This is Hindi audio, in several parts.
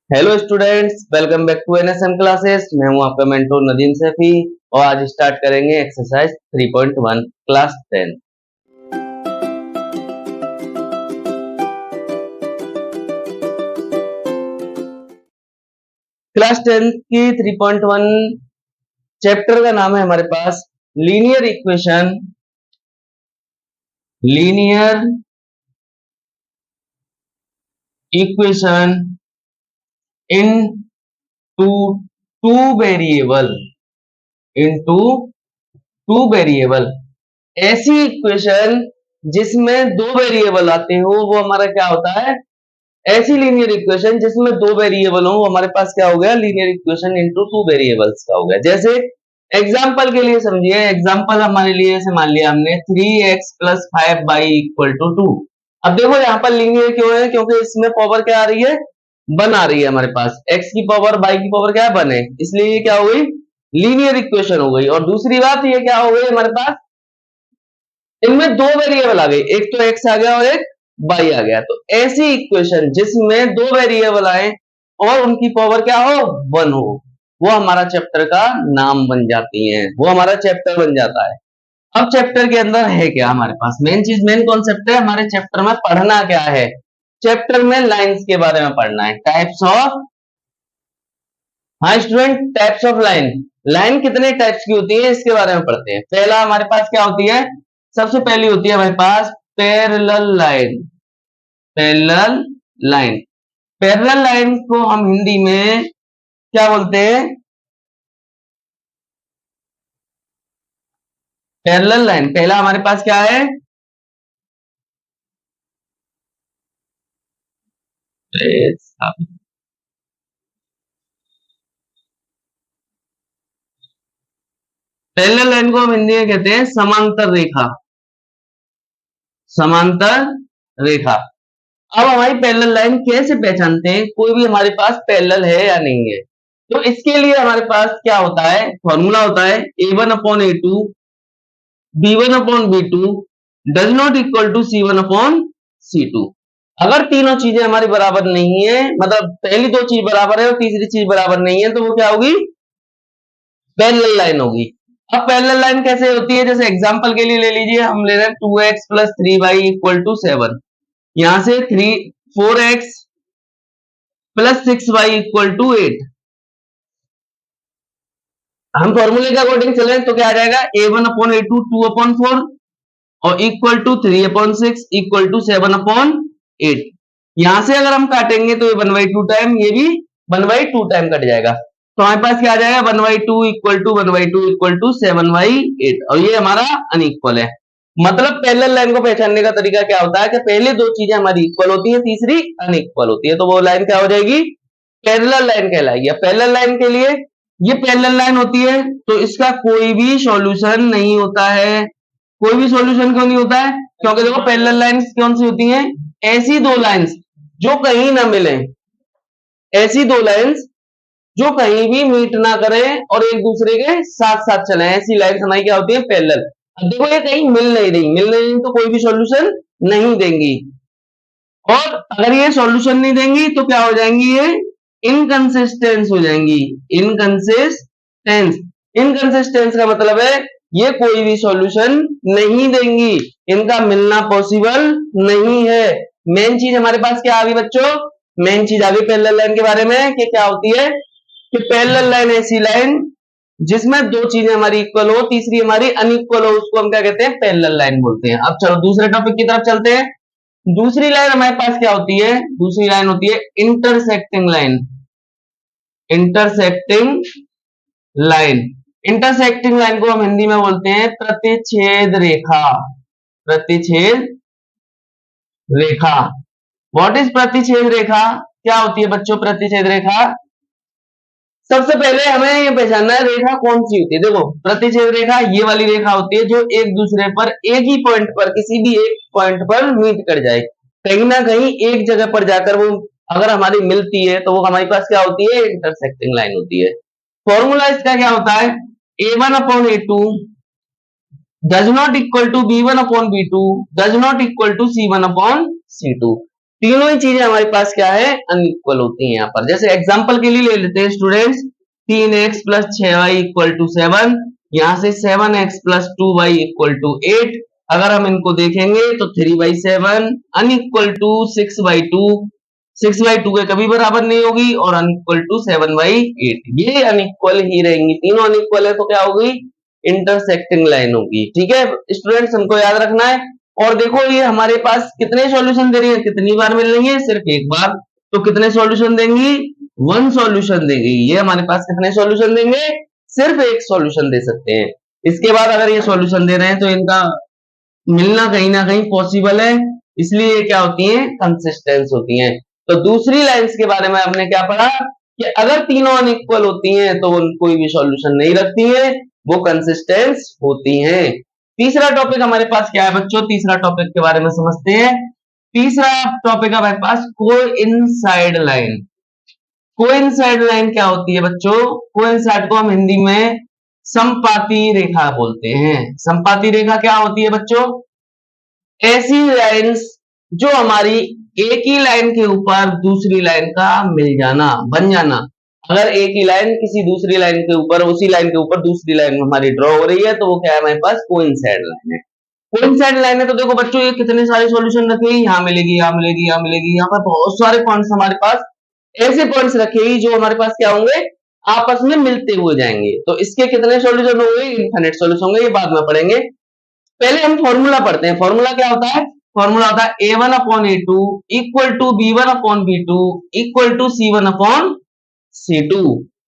Hello students, welcome back to NSM classes. मैं हूं आपका मेंटोर नदीम सैफी और आज स्टार्ट करेंगे एक्सरसाइज 3.1 क्लास 10। क्लास 10 की 3.1 चैप्टर का नाम है हमारे पास linear equation in two two variable ऐसी इक्वेशन जिसमें दो वेरिएबल आते हो वो हमारा क्या होता है? ऐसी लीनियर इक्वेशन जिसमें दो वेरिएबल हो वो हमारे पास क्या हो गया? Linear equation into two variables का हो गया। जैसे एग्जांपल के लिए समझिए, एग्जांपल हमारे लिए ऐसे मान लिया हमने 3x + 5y = 2। अब देखो यहाँ पर लीनियर क्यों है? क्योंकि इसमें पावर क्या आ रही है? 1 आ रही है हमारे पास। x की पावर y की पावर क्या है? 1 है, इसलिए ये क्या हो गई? लीनियर इक्वेशन हो गई। और दूसरी बात ये क्या हो गई हमारे पास? इनमें दो वेरिएबल आ गए, एक तो x आ गया और एक y आ गया। तो ऐसी इक्वेशन जिसमें दो वेरिएबल आए और उनकी पावर क्या हो? 1 हो, वो हमारा चैप्टर का नाम बन जाती है, वो हमारा चैप्टर बन जाता है। अब चैप्टर के अंदर है क्या हमारे पास? मेन कॉन्सेप्ट है हमारे चैप्टर में। पढ़ना क्या है चैप्टर में? लाइंस के बारे में पढ़ना है, टाइप्स ऑफ। हाँ student, types of line. Line कितने टाइप्स की होती है इसके बारे में पढ़ते हैं। पहला हमारे पास क्या होती है? सबसे पहली होती है हमारे पास parallel line. Parallel line, parallel line को हम हिंदी में क्या बोलते हैं? Parallel line. पहला हमारे पास क्या है? पैरेलल लाइन को हम हिंदी में कहते हैं समांतर रेखा। समांतर रेखा। अब हमारी पैरेलल लाइन कैसे पहचानते हैं कोई भी हमारे पास पैरेलल है या नहीं है? तो इसके लिए हमारे पास क्या होता है? फॉर्मूला होता है a1/a2 b1/b2 does not equal to c1/c2। अगर तीनों चीजें हमारी बराबर नहीं है, मतलब पहली दो चीज बराबर है और तीसरी चीज बराबर नहीं है, तो वो क्या होगी? पैरेलल लाइन होगी। अब पैरेलल लाइन कैसे होती है? जैसे एग्जांपल के लिए ले लीजिए, हम ले रहे हैं 2x + 3y = 7। यहां से 4x + 6y = 8। हम फॉर्मूले के अकॉर्डिंग चले तो क्या आ जाएगा? a1/a2 2/4 और इक्वल टू 3/6 इक्वल टू 7/8। यहां से अगर हम काटेंगे तो ये 1/2 टाइम, ये भी 1/2 टाइम कट जाएगा। तो हमारे पास क्या आ जाएगा? 1/2 इक्वल टू 1/2 इक्वल टू 7/8 और ये हमारा अनइक्वल है। मतलब पैरेलल लाइन को पहचानने का तरीका क्या होता है कि पहले दो चीजें हमारी इक्वल होती है, तीसरी अनइक्वल होती है, तो वो लाइन क्या हो जाएगी? पैरेलल लाइन कहलाएगी। पैरेलल लाइन के लिए ये पैरेलल लाइन होती है तो इसका कोई भी सॉल्यूशन नहीं होता है। कोई भी सॉल्यूशन क्यों नहीं होता है? क्योंकि देखो पैरेलल लाइंस कौन सी होती हैं? ऐसी दो लाइंस जो कहीं ना मिले, ऐसी दो लाइंस जो कहीं भी मीट ना करें और एक दूसरे के साथ साथ चले, ऐसी लाइंस हमारी क्या होती है? पैरेलल। अब देखो ये कहीं मिल नहीं रही तो कोई भी सॉल्यूशन नहीं देंगी, और अगर ये सॉल्यूशन नहीं देंगी तो क्या हो जाएंगी? ये इनकंसिस्टेंस हो जाएंगी। इनकंसिस्टेंस, इनकंसिस्टेंस का मतलब है ये कोई भी सॉल्यूशन नहीं देंगी, इनका मिलना पॉसिबल नहीं है। मेन चीज हमारे पास क्या आ गई बच्चों? मेन चीज आ गई पैरेलल लाइन के बारे में कि क्या होती है कि पैरेलल लाइन ऐसी लाइन जिसमें दो चीजें हमारी इक्वल हो, तीसरी हमारी अनइक्वल हो, उसको हम क्या कहते हैं? पैरेलल लाइन बोलते हैं। अब चलो दूसरे टॉपिक की तरफ चलते हैं। दूसरी लाइन हमारे पास क्या होती है? दूसरी लाइन होती है intersecting line. Intersecting line, intersecting line को हम हिंदी में बोलते हैं प्रतिच्छेद रेखा। प्रतिच्छेद रेखा। व्हाट इज प्रतिच्छेद रेखा? क्या होती है बच्चों प्रतिच्छेद रेखा? सबसे पहले हमें ये पहचानना है रेखा कौन सी होती है। देखो प्रतिच्छेद रेखा ये वाली रेखा होती है जो एक दूसरे पर एक ही पॉइंट पर, किसी भी एक पॉइंट पर मीट कर जाए, कहीं ना कहीं एक जगह पर जाकर वो अगर हमारी मिलती है तो वो हमारे पास क्या होती है? इंटरसेक्टिंग लाइन होती है। फॉर्मूला इसका क्या होता है? a1/a2 does not equal to b1/b2 does not equal to c1/c2। तीनों ही चीजें हमारे पास क्या है, अनइक्वल होती हैं यहाँ पर। जैसे एग्जांपल के लिए ले लेते हैं students, 3x plus 6y equal to 7, यहाँ से 7x plus 2y equal to 8। अगर हम इनको देखेंगे तो 3/7 अनइक्वल टू 6/2, 6/2 के कभी बराबर नहीं होगी, और अनइक्वल टू 7/8, ये अनइक्वल ही रहेंगी। तीनों अनइक्वल है तो क्या होगी, इंटरसेक्टिंग लाइन होगी। ठीक है स्टूडेंट्स, हमको याद रखना है। और देखो ये हमारे पास कितने सॉल्यूशन दे रही है, कितनी बार मिलेंगे, सिर्फ एक बार। तो कितने सॉल्यूशन देंगी, 1 सॉल्यूशन देंगी। ये हमारे पास कितने सॉल्यूशन देंगे, सिर्फ एक सॉल्यूशन दे सकते हैं। इसके बाद अगर ये सॉल्यूशन दे रहे हैं तो इनका मिलना कहीं ना कहीं पॉसिबल है, इसलिए ये क्या होती है, कंसिस्टेंस होती है। तो दूसरी लाइंस के बारे में हमने क्या पढ़ा कि अगर तीनों अनइक्वल होती हैं तो कोई भी सॉल्यूशन नहीं रखती है, वो कंसिस्टेंस होती हैं। तीसरा टॉपिक हमारे पास क्या है बच्चों, तीसरा टॉपिक के बारे में समझते हैं। तीसरा टॉपिक हमारे पास कोइंसाइड लाइन। कोइंसाइड लाइन क्या होती है बच्चों, कोइंसाइड को हम हिंदी में संपाती रेखा बोलते हैं। संपाती रेखा क्या होती है बच्चों, ऐसी लाइंस जो हमारी एक ही लाइन के ऊपर दूसरी लाइन का मिल जाना, बन जाना। अगर एक ही लाइन किसी दूसरी लाइन के ऊपर, उसी लाइन के ऊपर दूसरी लाइन हमारी ड्रॉ हो रही है तो वो क्या है, हमारे पास कोइंसाइड लाइन है। कोइंसाइड लाइन है तो देखो बच्चों ये कितने सारे सॉल्यूशन रखेगी, यहाँ मिलेगी, यहाँ मिलेगी, यहाँ मिलेगी, यहाँ पर बहुत सारे पॉइंट्स हमारे पास, ऐसे पॉइंट्स रखेगी जो हमारे पास क्या होंगे, आपस में मिलते हुए जाएंगे। तो इसके कितने सॉल्यूशन होंगे, इनफिनिट सॉल्यूशन होंगे, ये बाद में पढ़ेंगे। पहले हम फॉर्मूला पढ़ते हैं। फॉर्मूला क्या होता है, फॉर्मूला होता है a1/a2 equal to b1/b2 equal to c1/c2।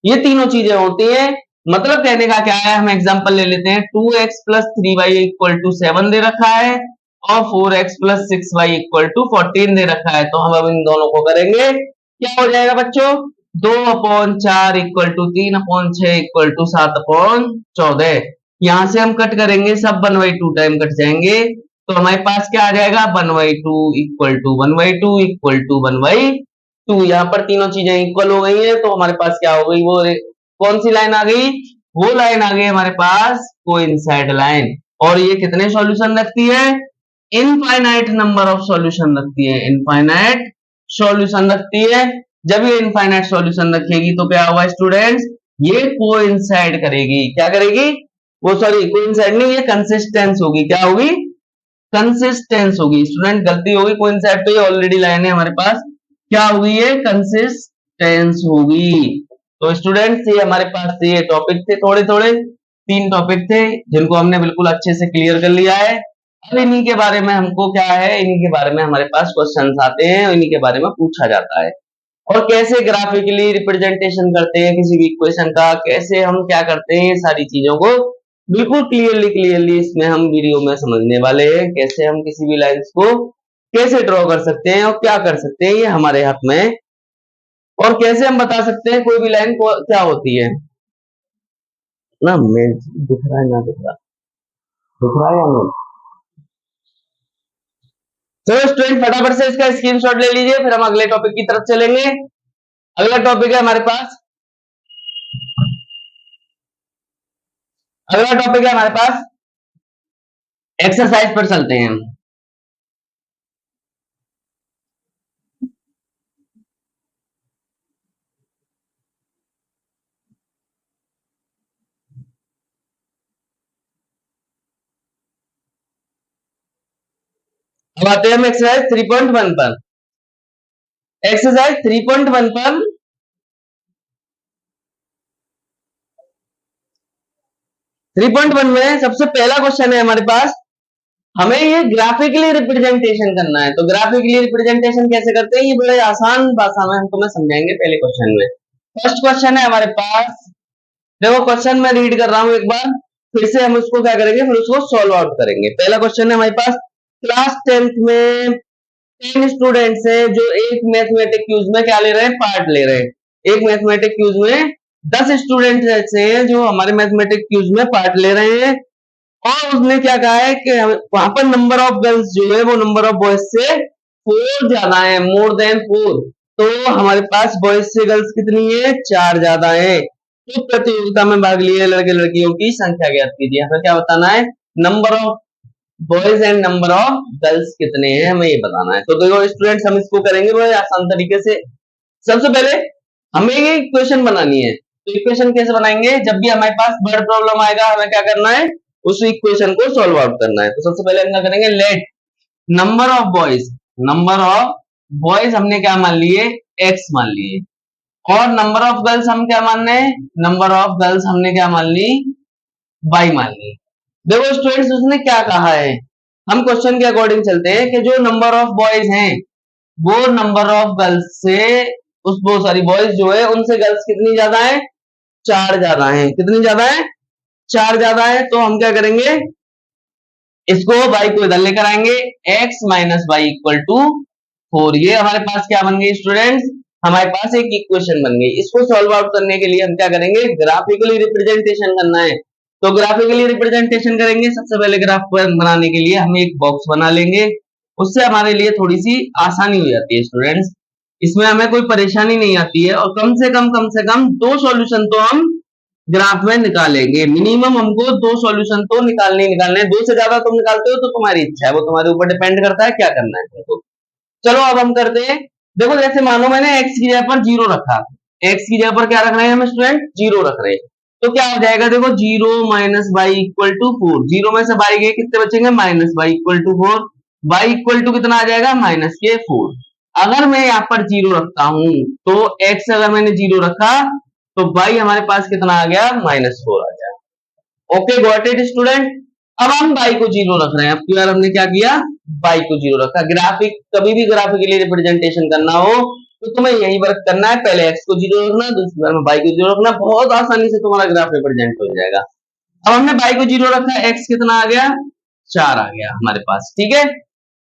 ये तीनों चीजें होती हैं। मतलब कहने का क्या है, हम एग्जांपल ले लेते हैं, 2x plus 3y equal to 7 दे रखा है और 4x plus 6y equal to 14 दे रखा है। तो हम अब इन दोनों को करेंगे, क्या हो जाएगा बच्चों, 2/4 इक्वल टू 3/6 इक्वल टू 7/14। यहां से हम कट करेंगे, सब 1/2 टाइम कट जाएंगे, तो हमारे पास क्या आ जाएगा, 1/2 इक्वल टू 1/2 इक्वल टू 1/2। यहाँ पर तीनों चीजें इक्वल हो गई है, तो हमारे पास क्या हो गई, वो कौन सी लाइन आ गई, वो लाइन आ गई हमारे पास कोइंसाइड लाइन। और ये कितने सॉल्यूशन रखती है, इनफाइनाइट नंबर ऑफ सॉल्यूशन रखती है, इनफाइनाइट सॉल्यूशन रखती है। जब ये इनफाइनाइट सॉल्यूशन रखेगी तो क्या होगा स्टूडेंट्स, ये कोइंसाइड करेगी। क्या करेगी, वो सॉरी कोइंसाइड नहीं, ये कंसिस्टेंस होगी। क्या होगी, कंसिस्टेंस होगी। स्टूडेंट गलती होगी, कोइंसाइड तो ये ऑलरेडी लाइन है हमारे पास, क्या होगी, ये कंसिस्टेंस होगी। तो स्टूडेंट्स ये हमारे पास ये टॉपिक थे, थोड़े थोड़े 3 टॉपिक थे जिनको हमने बिल्कुल अच्छे से क्लियर कर लिया है। अब इन्हीं के बारे में हमको क्या है, इन्हीं के बारे में हमारे पास क्वेश्चंस आते हैं और इन्हीं के बारे में पूछा जाता है। और कैसे ग्राफिकली रिप्रेजेंटेशन करते हैं किसी भी इक्वेशन का, कैसे हम क्या करते हैं, सारी चीजों को बिल्कुल क्लियरली इसमें हम वीडियो में समझने वाले हैं। कैसे हम किसी भी लाइंस को कैसे ड्रॉ कर सकते हैं और क्या कर सकते हैं, ये हमारे हाथ में। और कैसे हम बता सकते हैं कोई भी लाइन को क्या होती है ना, मैं दिख रहा है ना, दिख रहा है या नहीं। तो स्टूडेंट फटाफट से इसका स्क्रीनशॉट ले लीजिए, फिर हम अगले टॉपिक की तरफ चलेंगे। अगला टॉपिक है हमारे पास, अगला टॉपिक है हमारे पास एक्सरसाइज पर चलते हैं। अब आते हैं हम एक्सरसाइज 3.1 पर। एक्सरसाइज 3.1 पर में सबसे पहला क्वेश्चन है हमारे पास, हमें ये ग्राफिकली रिप्रेजेंटेशन करना है। तो ग्राफिकली रिप्रेजेंटेशन कैसे करते हैं, ये बड़े आसान भाषा में हम तुम्हें समझाएंगे पहले क्वेश्चन में। फर्स्ट क्वेश्चन है हमारे पास, देखो क्वेश्चन मैं रीड कर रहा हूं एक बार, फिर से हम उसको क्या करेंगे, फिर उसको सॉल्व आउट करेंगे। पहला क्वेश्चन है हमारे पास, क्लास 10th में 10 स्टूडेंट्स हैं जो एक मैथमेटिक क्यूज में क्या ले रहे हैं, पार्ट ले रहे हैं। एक मैथमेटिक क्यूज में 10 स्टूडेंट ऐसे हैं जो हमारे मैथमेटिक क्यूज में पार्ट ले रहे हैं, और उसने क्या कहा है कि वहां पर नंबर ऑफ गर्ल्स जो है वो नंबर ऑफ बॉयज से 4 ज्यादा है, मोर देन 4। तो हमारे पास बॉयज से गर्ल्स कितनी है, 4 ज्यादा है। तो प्रतियोगिता में भाग लिए लड़के लड़कियों की संख्या ज्ञात कीजिए। हमें क्या बताना है, number of boys and number of girls कितने हैं हमें ये बताना है। तो देखो स्टूडेंट्स, हम इसको करेंगे बड़े आसान तरीके से। सबसे पहले हमें ये इक्वेशन बनानी है। तो इक्वेशन कैसे बनाएंगे? जब भी हमारे पास वर्ड प्रॉब्लम आएगा हमें क्या करना है, उस इक्वेशन को सॉल्व आउट करना है। तो सबसे पहले हम क्या करेंगे, लेट नंबर ऑफ बॉयज हमने क्या मान लिए, एक्स मान लिए, और नंबर ऑफ गर्ल्स हम क्या मान रहे हैं, नंबर ऑफ गर्ल्स हमने क्या मान ली, वाई मान ली। देखो स्टूडेंट्स, उसने क्या कहा है, हम क्वेश्चन के अकॉर्डिंग चलते हैं कि जो नंबर ऑफ बॉयज हैं वो नंबर ऑफ गर्ल्स से, उस वो सॉरी बॉयज जो है उनसे गर्ल्स कितनी ज्यादा है, 4 ज्यादा है। कितनी ज्यादा है, 4 ज्यादा है। तो हम क्या करेंगे, इसको y को इधर लेकर आएंगे, x minus Y equal to 4। ये हमारे पास क्या बन गई स्टूडेंट्स, हमारे पास एक इक्वेशन बन गई। इसको सॉल्व आउट करने के लिए हम क्या करेंगे, ग्राफिकली रिप्रेजेंटेशन करना है। तो ग्राफिकली रिप्रेजेंटेशन करेंगे, सबसे पहले ग्राफ बनाने के लिए हम एक बॉक्स बना लेंगे, उससे हमारे लिए थोड़ी सी आसानी हो जाती है स्टूडेंट्स, इसमें हमें कोई परेशानी नहीं आती है, और कम से कम 2 सॉल्यूशन तो हम ग्राफ में निकालेंगे। मिनिमम हमको 2 सॉल्यूशन तो निकालने ही निकालने हैं। 2 से ज्यादा तुम निकालते हो तो तुम्हारी इच्छा है, वो तुम्हारे ऊपर डिपेंड करता है क्या करना है तुमको। चलो अब हम करते हैं। देखो जैसे मानो मैंने x की जगह पर 0 रखा, x की जगह पर क्या रख रहे हैं हम स्टूडेंट, 0 रख रहे हैं, तो क्या हो जाएगा, देखो 0 माइनस वाई इक्वल टू 4। 0 में से y गए, कितने बचेंगे, minus Y equal to 4। Y equal to कितना आ जाएगा, माइनस के 4। अगर मैं यहाँ पर 0 रखता हूं तो x अगर मैंने 0 रखा तो y हमारे पास कितना आ गया, -4 आ गया। Okay got it student. अब हम y को 0 रख रहे हैं। अब की बार हमने क्या किया, y को 0 रखा। ग्राफिक कभी भी ग्राफिकली रिप्रेजेंटेशन करना हो तो तुम्हें यही वर्क करना है, पहले x को 0 रखना, दूसरी बार में y को 0 रखना, बहुत आसानी से तुम्हारा ग्राफ रिप्रेजेंट हो जाएगा। अब हमने y को 0 रखा, x कितना आ गया, 4 आ गया हमारे पास। ठीक है,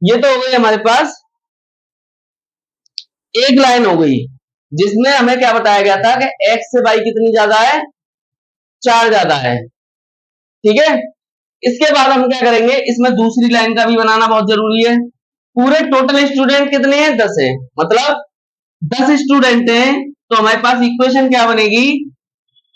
ये तो हो गई हमारे पास एक लाइन हो गई जिसमें हमें क्या बताया गया था कि x से y कितनी ज्यादा है, 4 ज्यादा है। ठीक है, इसके बाद हम क्या करेंगे, इसमें दूसरी लाइन का भी बनाना बहुत जरूरी है। पूरे टोटल स्टूडेंट कितने हैं, 10 है, मतलब 10 स्टूडेंट हैं, तो हमारे पास इक्वेशन क्या बनेगी,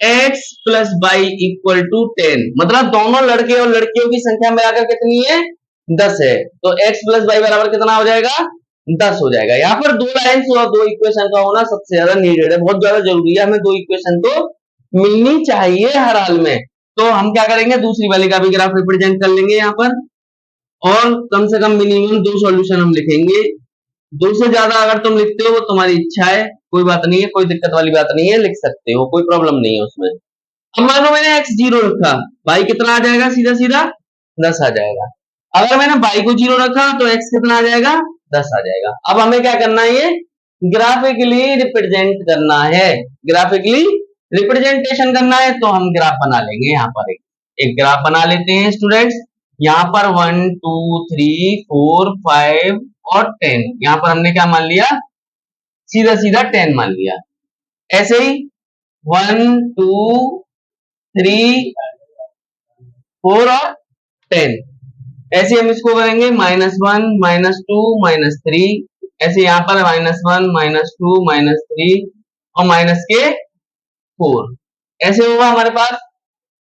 x plus Y equal to 10। मतलब दोनों लड़के और लड़कियों की संख्या मिलाकर कितनी है, 10 है। तो x प्लस वाई बराबर कितना हो जाएगा, 10 हो जाएगा। यहाँ पर 2 लाइन्स और 2 इक्वेशन का होना सबसे ज्यादा नीडेड है, बहुत ज्यादा जरूरी है, हमें 2 इक्वेशन तो मिलनी चाहिए हर हाल में। तो हम क्या करेंगे, दूसरी वाली का भी ग्राफ रिप्रेजेंट कर लेंगे यहाँ पर, और कम से कम मिनिमम 2 सॉल्यूशन हम लिखेंगे। 2 से ज्यादा अगर तुम लिखते हो वो तुम्हारी इच्छा है, कोई बात नहीं है, कोई दिक्कत वाली बात नहीं है, लिख सकते हो, कोई प्रॉब्लम नहीं है उसमें। अब मानो मैंने x 0 रखा, y कितना आ जाएगा, सीधा सीधा 10 आ जाएगा। अगर मैंने y को 0 रखा तो x कितना आ जाएगा, 10 आ जाएगा। अब हमें क्या करना है, ये ग्राफिकली रिप्रेजेंट करना है, ग्राफिकली रिप्रेजेंटेशन करना है। तो हम ग्राफ बना लेंगे, यहाँ पर एक ग्राफ बना लेते हैं स्टूडेंट्स। यहाँ पर 1 2 3 4 5 और 10, यहाँ पर हमने क्या मान लिया, सीधा सीधा 10 मान लिया। ऐसे ही 1 2 3 4 और 10, ऐसे हम इसको करेंगे -1 -2 -3, ऐसे यहाँ पर -1 -2 -3 और माइनस के 4, ऐसे होगा हमारे पास।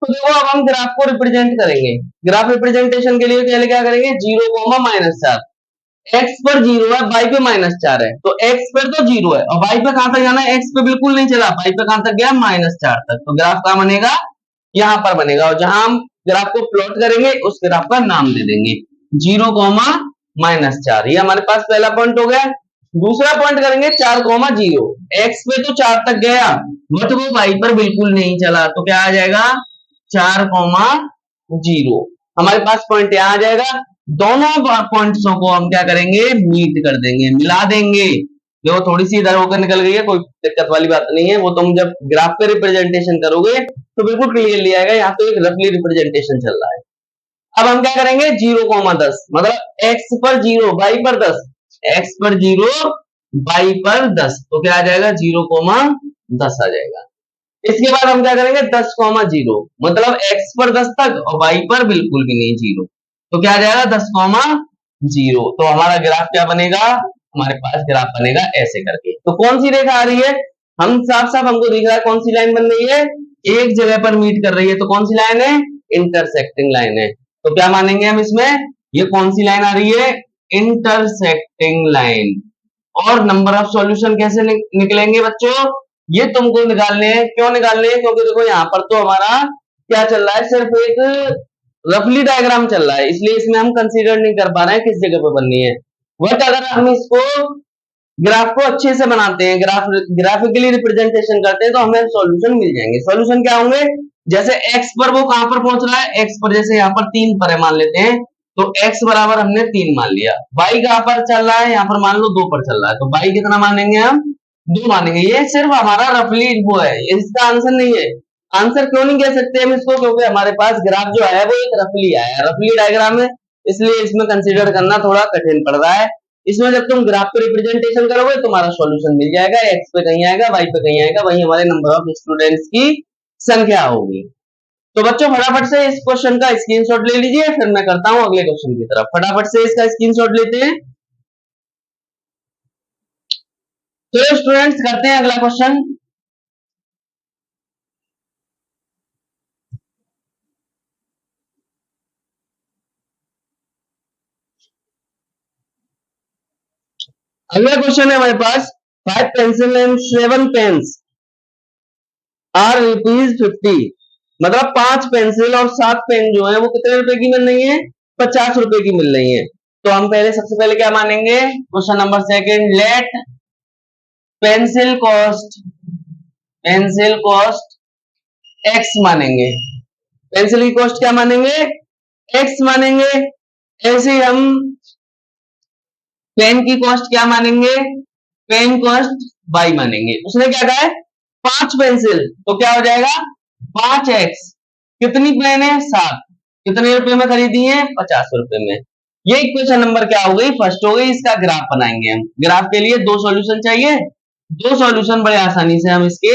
तो देखो अब हम ग्राफ को रिप्रेजेंट करेंगे। ग्राफ रिप्रेजेंटेशन के लिए पहले क्या करेंगे, 0 -4, x पर 0 है, y पे -4 है, तो x पर तो 0 है और y पे कहां तक जाना है, x पे बिल्कुल नहीं चला, y पे कहां तक गया, -4 तक। तो ग्राफ कहां बनेगा, यहां पर बनेगा, और जहां हम ग्राफ को प्लॉट करेंगे उस ग्राफ का नाम दे देंगे 0, -4। ये हमारे पास पहला पॉइंट हो गया। दूसरा पॉइंट करेंगे 4, 0। x पे तो 4 तक गया बट वो y पर बिल्कुल नहीं चला, तो क्या आ जाएगा, 4, 0। हमारे पास पॉइंट यहां आ जाएगा। दोनों पॉइंट्सों को हम क्या करेंगे, मीट कर देंगे, मिला देंगे। देखो थोड़ी सी इधर होकर निकल गई है, कोई दिक्कत वाली बात नहीं है, वो तुम जब ग्राफ पे रिप्रेजेंटेशन करोगे तो बिल्कुल क्लियरली आएगा। यहाँ तो एक रफली रिप्रेजेंटेशन चल रहा है। अब हम क्या करेंगे, 0, 10, मतलब x पर 0 y पर 10, x पर 0 y पर 10, तो क्या आ जाएगा, 0, 10 आ जाएगा। इसके बाद हम क्या करेंगे, 10, 0, मतलब x पर 10 तक और y पर बिल्कुल भी नहीं 0, तो क्या आ जाएगा, 10, 0। तो हमारा ग्राफ क्या बनेगा, हमारे पास ग्राफ बनेगा ऐसे करके। तो कौन सी रेखा आ रही है, हम साफ साफ हमको दिख रहा है कौन सी लाइन बन रही है, एक जगह पर मीट कर रही है। तो कौन सी लाइन है, इंटरसेक्टिंग लाइन है। तो क्या मानेंगे हम इसमें, ये कौन सी लाइन आ रही है? Intersecting line. और नंबर ऑफ सॉल्यूशन कैसे निकलेंगे बच्चों? ये तुमको निकालने हैं। क्यों निकालने हैं? क्योंकि देखो यहाँ पर तो हमारा क्या चल रहा है, सिर्फ एक रफली डायग्राम चल रहा है, इसलिए इसमें हम कंसीडर नहीं कर पा रहे हैं किस जगह पे बननी है। बट अगर हम इसको ग्राफ को अच्छे से बनाते हैं, ग्राफिकली रिप्रेजेंटेशन करते हैं, तो हमें सॉल्यूशन मिल जाएंगे। सॉल्यूशन क्या होंगे? जैसे x पर वो कहां पर पहुंच रहा है, x पर जैसे यहाँ पर 3 पर है मान लेते हैं, तो x बराबर हमने 3 मान लिया। y कहां पर चल रहा है? यहाँ पर मान लो 2 पर चल रहा है, तो y कितना मानेंगे हम? 2 मानेंगे। ये सिर्फ हमारा रफली वो है, इसका आंसर नहीं है। आंसर क्यों नहीं कह सकते हम इसको? क्योंकि हमारे पास ग्राफ जो है वो एक रफली आया है, रफली डायग्राम है, इसलिए इसमें कंसीडर करना थोड़ा कठिन पड़ रहा है। इसमें जब तुम ग्राफ पे रिप्रेजेंटेशन करोगे तुम्हारा सॉल्यूशन मिल जाएगा, x पे कहीं आएगा, y पे कहीं आएगा, वही हमारे नंबर ऑफ स्टूडेंट्स की संख्या होगी। तो बच्चों फटाफट से इस क्वेश्चन का स्क्रीनशॉट ले लीजिए, फिर मैं करता हूं अगले क्वेश्चन की तरफ। फटाफट से इसका स्क्रीनशॉट लेते हैं। तो स्टूडेंट्स करते हैं अगला क्वेश्चन। अगला क्वेश्चन है हमारे पास, 5 पेंसिल एंड 7 पेन्स आर ₹50। मतलब 5 पेंसिल और 7 पेन जो है वो कितने रुपए की मिल रही है? 50 रुपए की मिल रही है। तो हम पहले सबसे पहले क्या मानेंगे? Question number second, let pencil cost X मानेंगे। पेंसिल की कॉस्ट क्या मानेंगे? एक्स मानेंगे। ऐसे ही हम पेन की कॉस्ट क्या मानेंगे? पेन कॉस्ट वाई मानेंगे। उसने क्या कहा है? 5 पेंसिल, तो क्या हो जाएगा? 5x। कितनी पेन है? 7। कितने रुपए में खरीदी है? 50 रुपए में। ये इक्वेशन नंबर क्या हो गई? फर्स्ट हो गई। इसका ग्राफ बनाएंगे हम। ग्राफ के लिए 2 सॉल्यूशन चाहिए। 2 सॉल्यूशन बड़े आसानी से हम इसके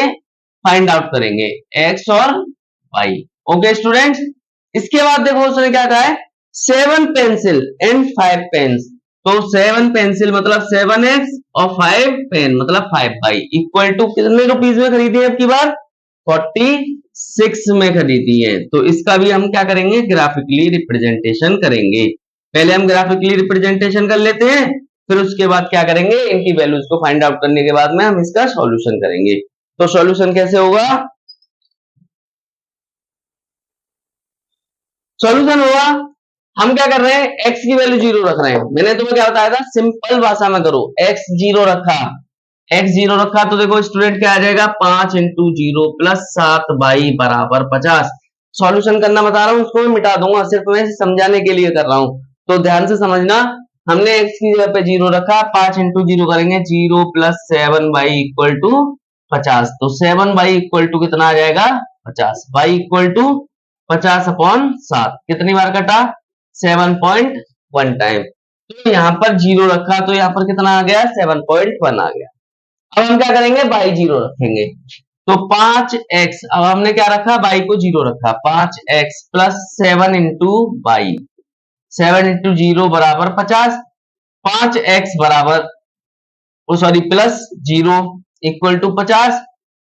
फाइंड आउट करेंगे, x और y। ओके स्टूडेंट्स, इसके बाद देखो उसने क्या कहा है? 7 पेंसिल एंड 5 पेन्स। तो 7 पेंसिल मतलब 7x और 5 पेन मतलब 5y इक्वल टू कितने रुपीज में खरीदी है? अब की बार 46 में खरीदी है। तो इसका भी हम क्या करेंगे? ग्राफिकली रिप्रेजेंटेशन करेंगे। पहले हम ग्राफिकली रिप्रेजेंटेशन कर लेते हैं, फिर उसके बाद क्या करेंगे? इनकी वैल्यूज को फाइंड आउट करने के बाद में हम इसका सॉल्यूशन करेंगे। तो सॉल्यूशन कैसे होगा? सॉल्यूशन होगा, हम क्या कर रहे हैं? x की वैल्यू 0 रख रहे हैं। मैंने तुम्हें क्या बताया था? सिंपल भाषा में करो। x 0 रखा, x 0 रखा, तो देखो स्टूडेंट क्या आ जाएगा? 5 इंटू 0 प्लस 7y बराबर 50। सॉल्यूशन करना बता रहा हूं, उसको मैं मिटा दूंगा, सिर्फ मैं समझाने के लिए कर रहा हूं, तो ध्यान से समझना। हमने x की जगह पे 0 रखा, 5 इंटू 0 करेंगे, 0 प्लस 7y इक्वल टू 50। तो 7y इक्वल टू कितना आ जाएगा? 50। y इक्वल टू 50/7 कितनी बार कटा? 7.1 टाइम। तो यहाँ पर 0 रखा, तो यहाँ पर कितना आ गया? 7.1 आ गया। अब हम क्या करेंगे? y 0 रखेंगे, तो 5x। अब हमने क्या रखा? y को 0 रखा, 5x plus 7 into Y, 7 into 0 बराबर 50। 5x बराबर sorry plus 0 equal to 50।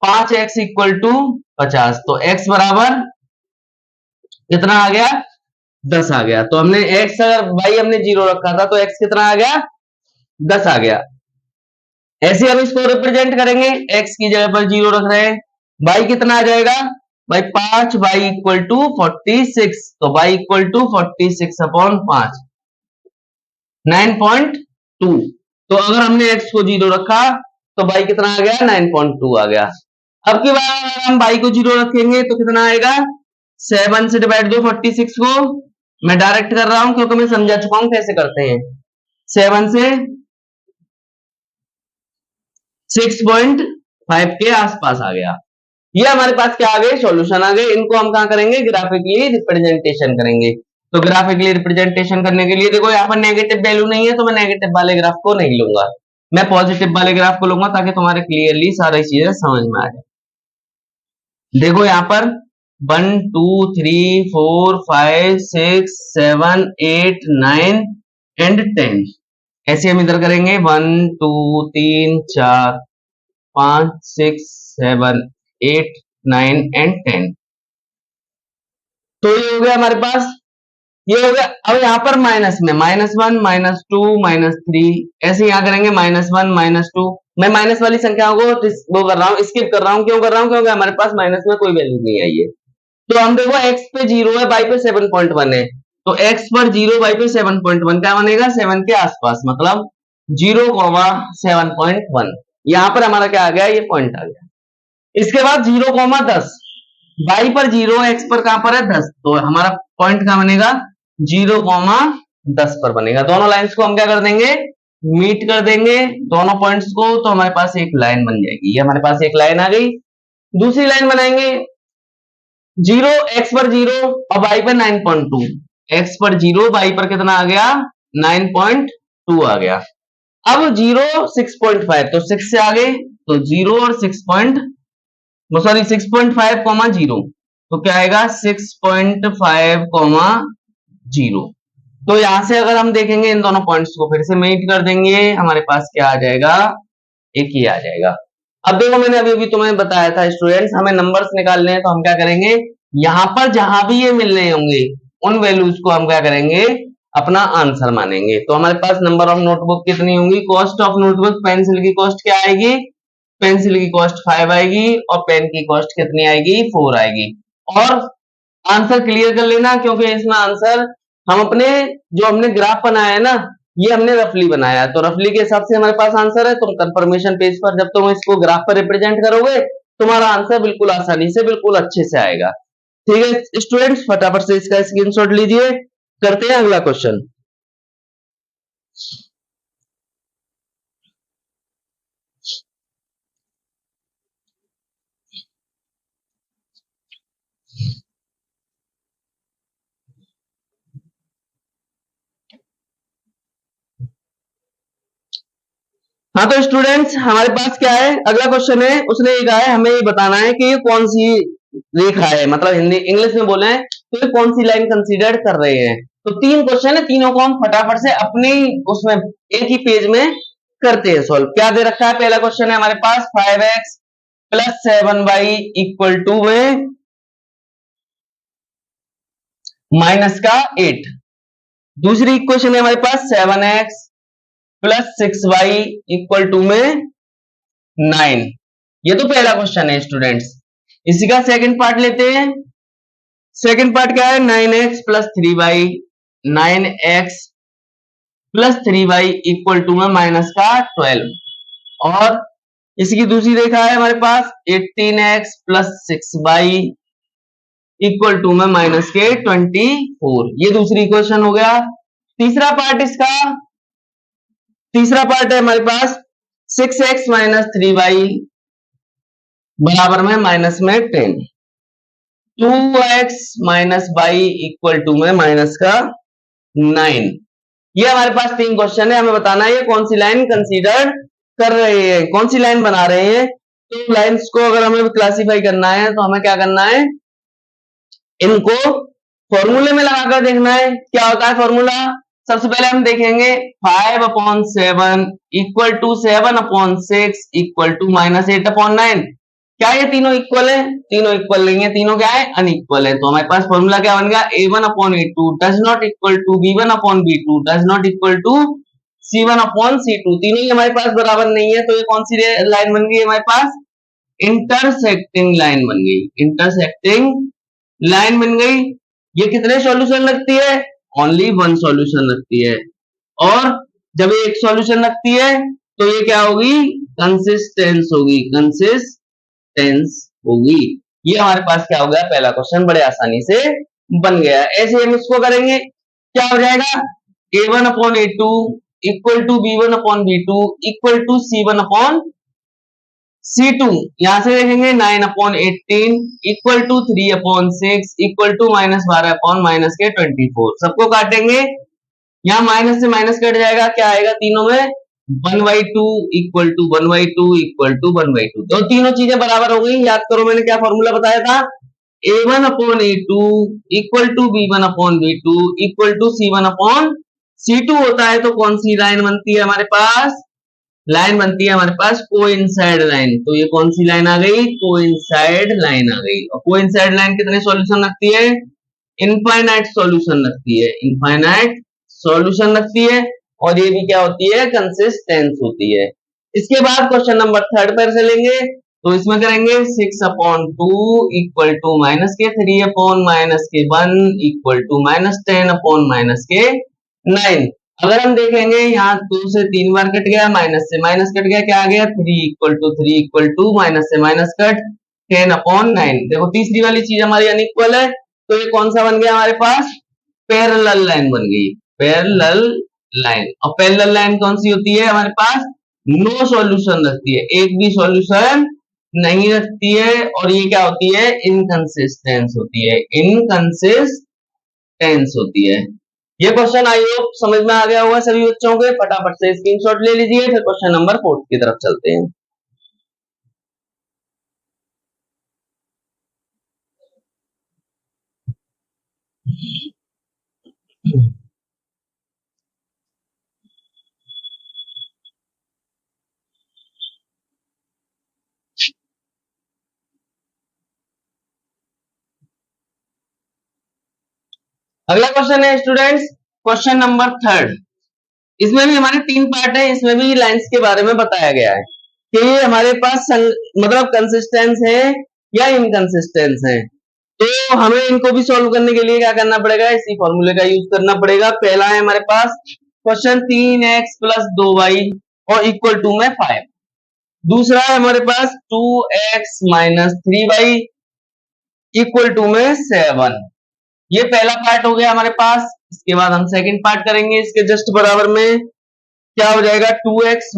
5x equal to 50, तो x बराबर कितना आ गया? 10 आ गया। तो हमने x, अगर y हमने 0 रखा था, तो x कितना आ गया? 10 आ गया। ऐसे हम इसको रिप्रेजेंट करेंगे, x की जगह पर 0 रख रहे हैं, y कितना आ जाएगा? भाई 5y इक्वल टू 46, तो y इक्वल टू 46/5, 9.2। तो अगर हमने x को 0 रखा, तो y कितना आ गया? 9.2 आ गया। अब की बार अगर हम y को 0 रखेंगे तो कितना आएगा? 7 से डिवाइड दो 46 को। मैं डायरेक्ट कर रहा हूं क्योंकि मैं समझा चुका हूं कैसे करते हैं। 7 से 6.5 के आसपास आ गया। ये हमारे पास क्या आ गए? सॉल्यूशन आ गए। इनको हम कहां करेंगे? ग्राफिकली रिप्रेजेंटेशन करेंगे। तो ग्राफिकली रिप्रेजेंटेशन करने के लिए देखो यहाँ पर नेगेटिव वैल्यू नहीं है, तो मैं नेगेटिव वाले ग्राफ को नहीं लूंगा, मैं पॉजिटिव वाले ग्राफ को लूंगा, ताकि तुम्हारे क्लियरली सारी चीजें समझ में आ जाए। देखो यहाँ पर 1 2 3 4 5 6 7 8 9 एंड 10। ऐसे हम इधर करेंगे 1 2 3 4 5 6 7 8 9 एंड 10। तो ये हो गया हमारे पास। ये हो गया। अब यहाँ पर माइनस में -1 -2 -3 ऐसे यहाँ करेंगे -1 -2। मैं माइनस वाली संख्याओं को वो कर रहा हूँ, स्किप कर रहा हूँ। क्यों कर रहा हूँ? क्योंकि हमारे पास माइनस में कोई वैल्यू नहीं आई है। तो हम देखो x पे 0 है, y पे 7.1 है, तो x पर 0, y पे 7.1 क्या बनेगा? 7 के आसपास, मतलब 0,7.1। यहाँ पर हमारा क्या आ गया? ये पॉइंट आ गया। इसके बाद 0,10, y पर 0, x पर कहां पर है? 10, तो हमारा पॉइंट कहां बनेगा? 0,10 पर बनेगा। दोनों लाइंस को हम क्या कर देंगे? मीट कर देंगे दोनों पॉइंट्स को, तो हमारे पास एक लाइन बन जाएगी। ये हमारे पास एक लाइन आ गई। दूसरी लाइन बनाएंगे, 0 x पर 0 और y पर 9.2। x पर 0, y पर कितना आ गया? 9.2 आ गया। अब 0 6.5, तो 6 से आगे, तो 0 और 6.5, 0, तो क्या आएगा? 6.5, 0। तो यहां से अगर हम देखेंगे इन दोनों पॉइंट्स को फिर से मीट कर देंगे, हमारे पास क्या आ जाएगा? एक ही आ जाएगा। अब देखो, मैंने अभी अभी तुम्हें बताया था स्टूडेंट्स, हमें नंबर्स निकालने हैं, तो हम क्या करेंगे? यहां पर जहां भी ये मिल रहे होंगे उन वैल्यूज को हम क्या करेंगे? अपना आंसर मानेंगे। तो हमारे पास नंबर ऑफ नोटबुक कितनी होंगी? कॉस्ट ऑफ नोटबुक, पेंसिल की कॉस्ट क्या आएगी? पेंसिल की कॉस्ट 5 आएगी और पेन की कॉस्ट कितनी आएगी? 4 आएगी। और आंसर क्लियर कर लेना, क्योंकि इसमें आंसर हम अपने जो हमने ग्राफ बनाया है ना, ये हमने रफली बनाया है, तो रफली के हिसाब से हमारे पास आंसर है। तुम कंफर्मेशन पेज पर जब तुम इसको ग्राफ पर रिप्रेजेंट करोगे, तुम्हारा आंसर बिल्कुल आसानी से, बिल्कुल अच्छे से आएगा। ठीक है स्टूडेंट्स, फटाफट से इसका स्क्रीनशॉट लीजिए। करते हैं अगला क्वेश्चन। हाँ तो स्टूडेंट्स, हमारे पास क्या है? अगला क्वेश्चन है, उसने ये कहा है हमें ये बताना है कि ये कौन सी रेखा है, मतलब हिंदी इंग्लिश में बोले हैं तो ये कौन सी लाइन कंसीडर कर रहे हैं। तो 3 क्वेश्चन है, तीनों को हम फटाफट से अपनी उसमें एक ही पेज में करते हैं सॉल्व। क्या दे रखा है? पहला क्वेश्चन है हमारे पास 5x + 7y = में -8। दूसरी इक्वेशन है हमारे पास 7x + 6y = में 9। ये तो पहला क्वेश्चन है स्टूडेंट्स। इसी का सेकंड पार्ट लेते हैं। सेकंड पार्ट क्या है? 9x + 3y, 9x + 3y = में -12। और इसकी दूसरी रेखा है हमारे पास 18x + 6y = में -24। ये दूसरी इक्वेशन हो गया। तीसरा पार्ट इसका, तीसरा पार्ट है हमारे पास 6x - 3y बराबर में -10। 2x - y = में -9। ये हमारे पास 3 क्वेश्चन है, हमें बताना है ये कौन सी लाइन कंसीडर कर रहे हैं, कौन सी लाइन बना रहे हैं। तो लाइंस को अगर हमें क्लासिफाई करना है तो हमें क्या करना है? इनको फॉर्मूले में लगाकर देखना है। क्या होता है फॉर्मूला? सबसे पहले हम देखेंगे 5/7 = 7/6 = -8/9। क्या ये तीनों इक्वल है? तीनों इक्वल नहीं है, तीनों क्या है? अनइक्वल है। तो हमारे पास फॉर्मूला क्या बन गया? a1/a2 does not equal to b1/b2 does not equal to c1/c2। तीनों ही हमारे पास बराबर नहीं है, तो ये कौन सी लाइन बन गई हमारे पास? इंटरसेक्टिंग लाइन बन गई। इंटरसेक्टिंग लाइन बन गई। ये कितने सॉल्यूशन रखती है? ओनली 1 सॉल्यूशन रखती है। और जब ये एक सॉल्यूशन रखती है तो ये क्या होगी? कंसिस्टेंस होगी, कंसिस्टेंस होगी। ये हमारे पास क्या हो गया? पहला क्वेश्चन बड़े आसानी से बन गया। ऐसे हम इसको करेंगे, क्या हो जाएगा? a1/a2 = b1/b2 = c1/c2। यहां से देखेंगे 9/18 = 3/6 = -12/-24। सबको काटेंगे, यहाँ माइनस से माइनस कट जाएगा, क्या आएगा तीनों में? 1/2 = 1/2 = 1/2। तो तीनों चीजें बराबर हो गई। याद करो मैंने क्या फॉर्मूला बताया था? a1/a2 = b1/b2 = c1/c2 होता है। तो कौन सी लाइन बनती है हमारे पास? लाइन बनती है हमारे पास कोइंसाइड लाइन। तो ये कौन सी लाइन आ गई? कोइंसाइड लाइन आ गई। और कोइंसाइड लाइन कितने सॉल्यूशन रखती है? इनफाइनाइट सॉल्यूशन रखती है, इनफाइनाइट सॉल्यूशन रखती है, और ये भी क्या होती है, कंसिस्टेंस होती है। इसके बाद क्वेश्चन नंबर 3 पर चलेंगे, तो इसमें करेंगे 6/2 इक्वल टू माइनस के 3/-1 इक्वल टू -10/-9। अगर हम देखेंगे यहाँ 2 से 3 बार कट गया, माइनस से माइनस कट गया, क्या आ गया 3 इक्वल टू माइनस से माइनस कट 10/9। देखो तीसरी वाली चीज हमारी अनइक्वल है, तो ये कौन सा बन गया हमारे पास, पैरेलल लाइन बन गई, पैरेलल लाइन। और पैरेलल लाइन कौन सी होती है हमारे पास, नो सॉल्यूशन रखती है, एक भी सॉल्यूशन नहीं रखती है, और ये क्या होती है, इनकंसिस्टेंस होती है, इनकंसिस्टेंस होती है। ये क्वेश्चन आई होप समझ में आ गया होगा सभी बच्चों के, फटाफट से स्क्रीनशॉट ले लीजिए, फिर क्वेश्चन नंबर 4 की तरफ चलते हैं। अगला क्वेश्चन है स्टूडेंट्स, क्वेश्चन नंबर 3। इसमें भी हमारे 3 पार्ट है, इसमें भी लाइंस के बारे में बताया गया है कि ये हमारे पास मतलब कंसिस्टेंस है या इनकंसिस्टेंस है। तो हमें इनको भी सॉल्व करने के लिए क्या करना पड़ेगा, इसी फॉर्मूले का यूज करना पड़ेगा। पहला है हमारे पास क्वेश्चन 3x + 2y और इक्वल टू में 5। दूसरा है हमारे पास 2x - 3y इक्वल टू में 7। ये पहला पार्ट हो गया हमारे पास। इसके बाद हम सेकंड पार्ट करेंगे, इसके जस्ट बराबर में क्या हो जाएगा, 2x -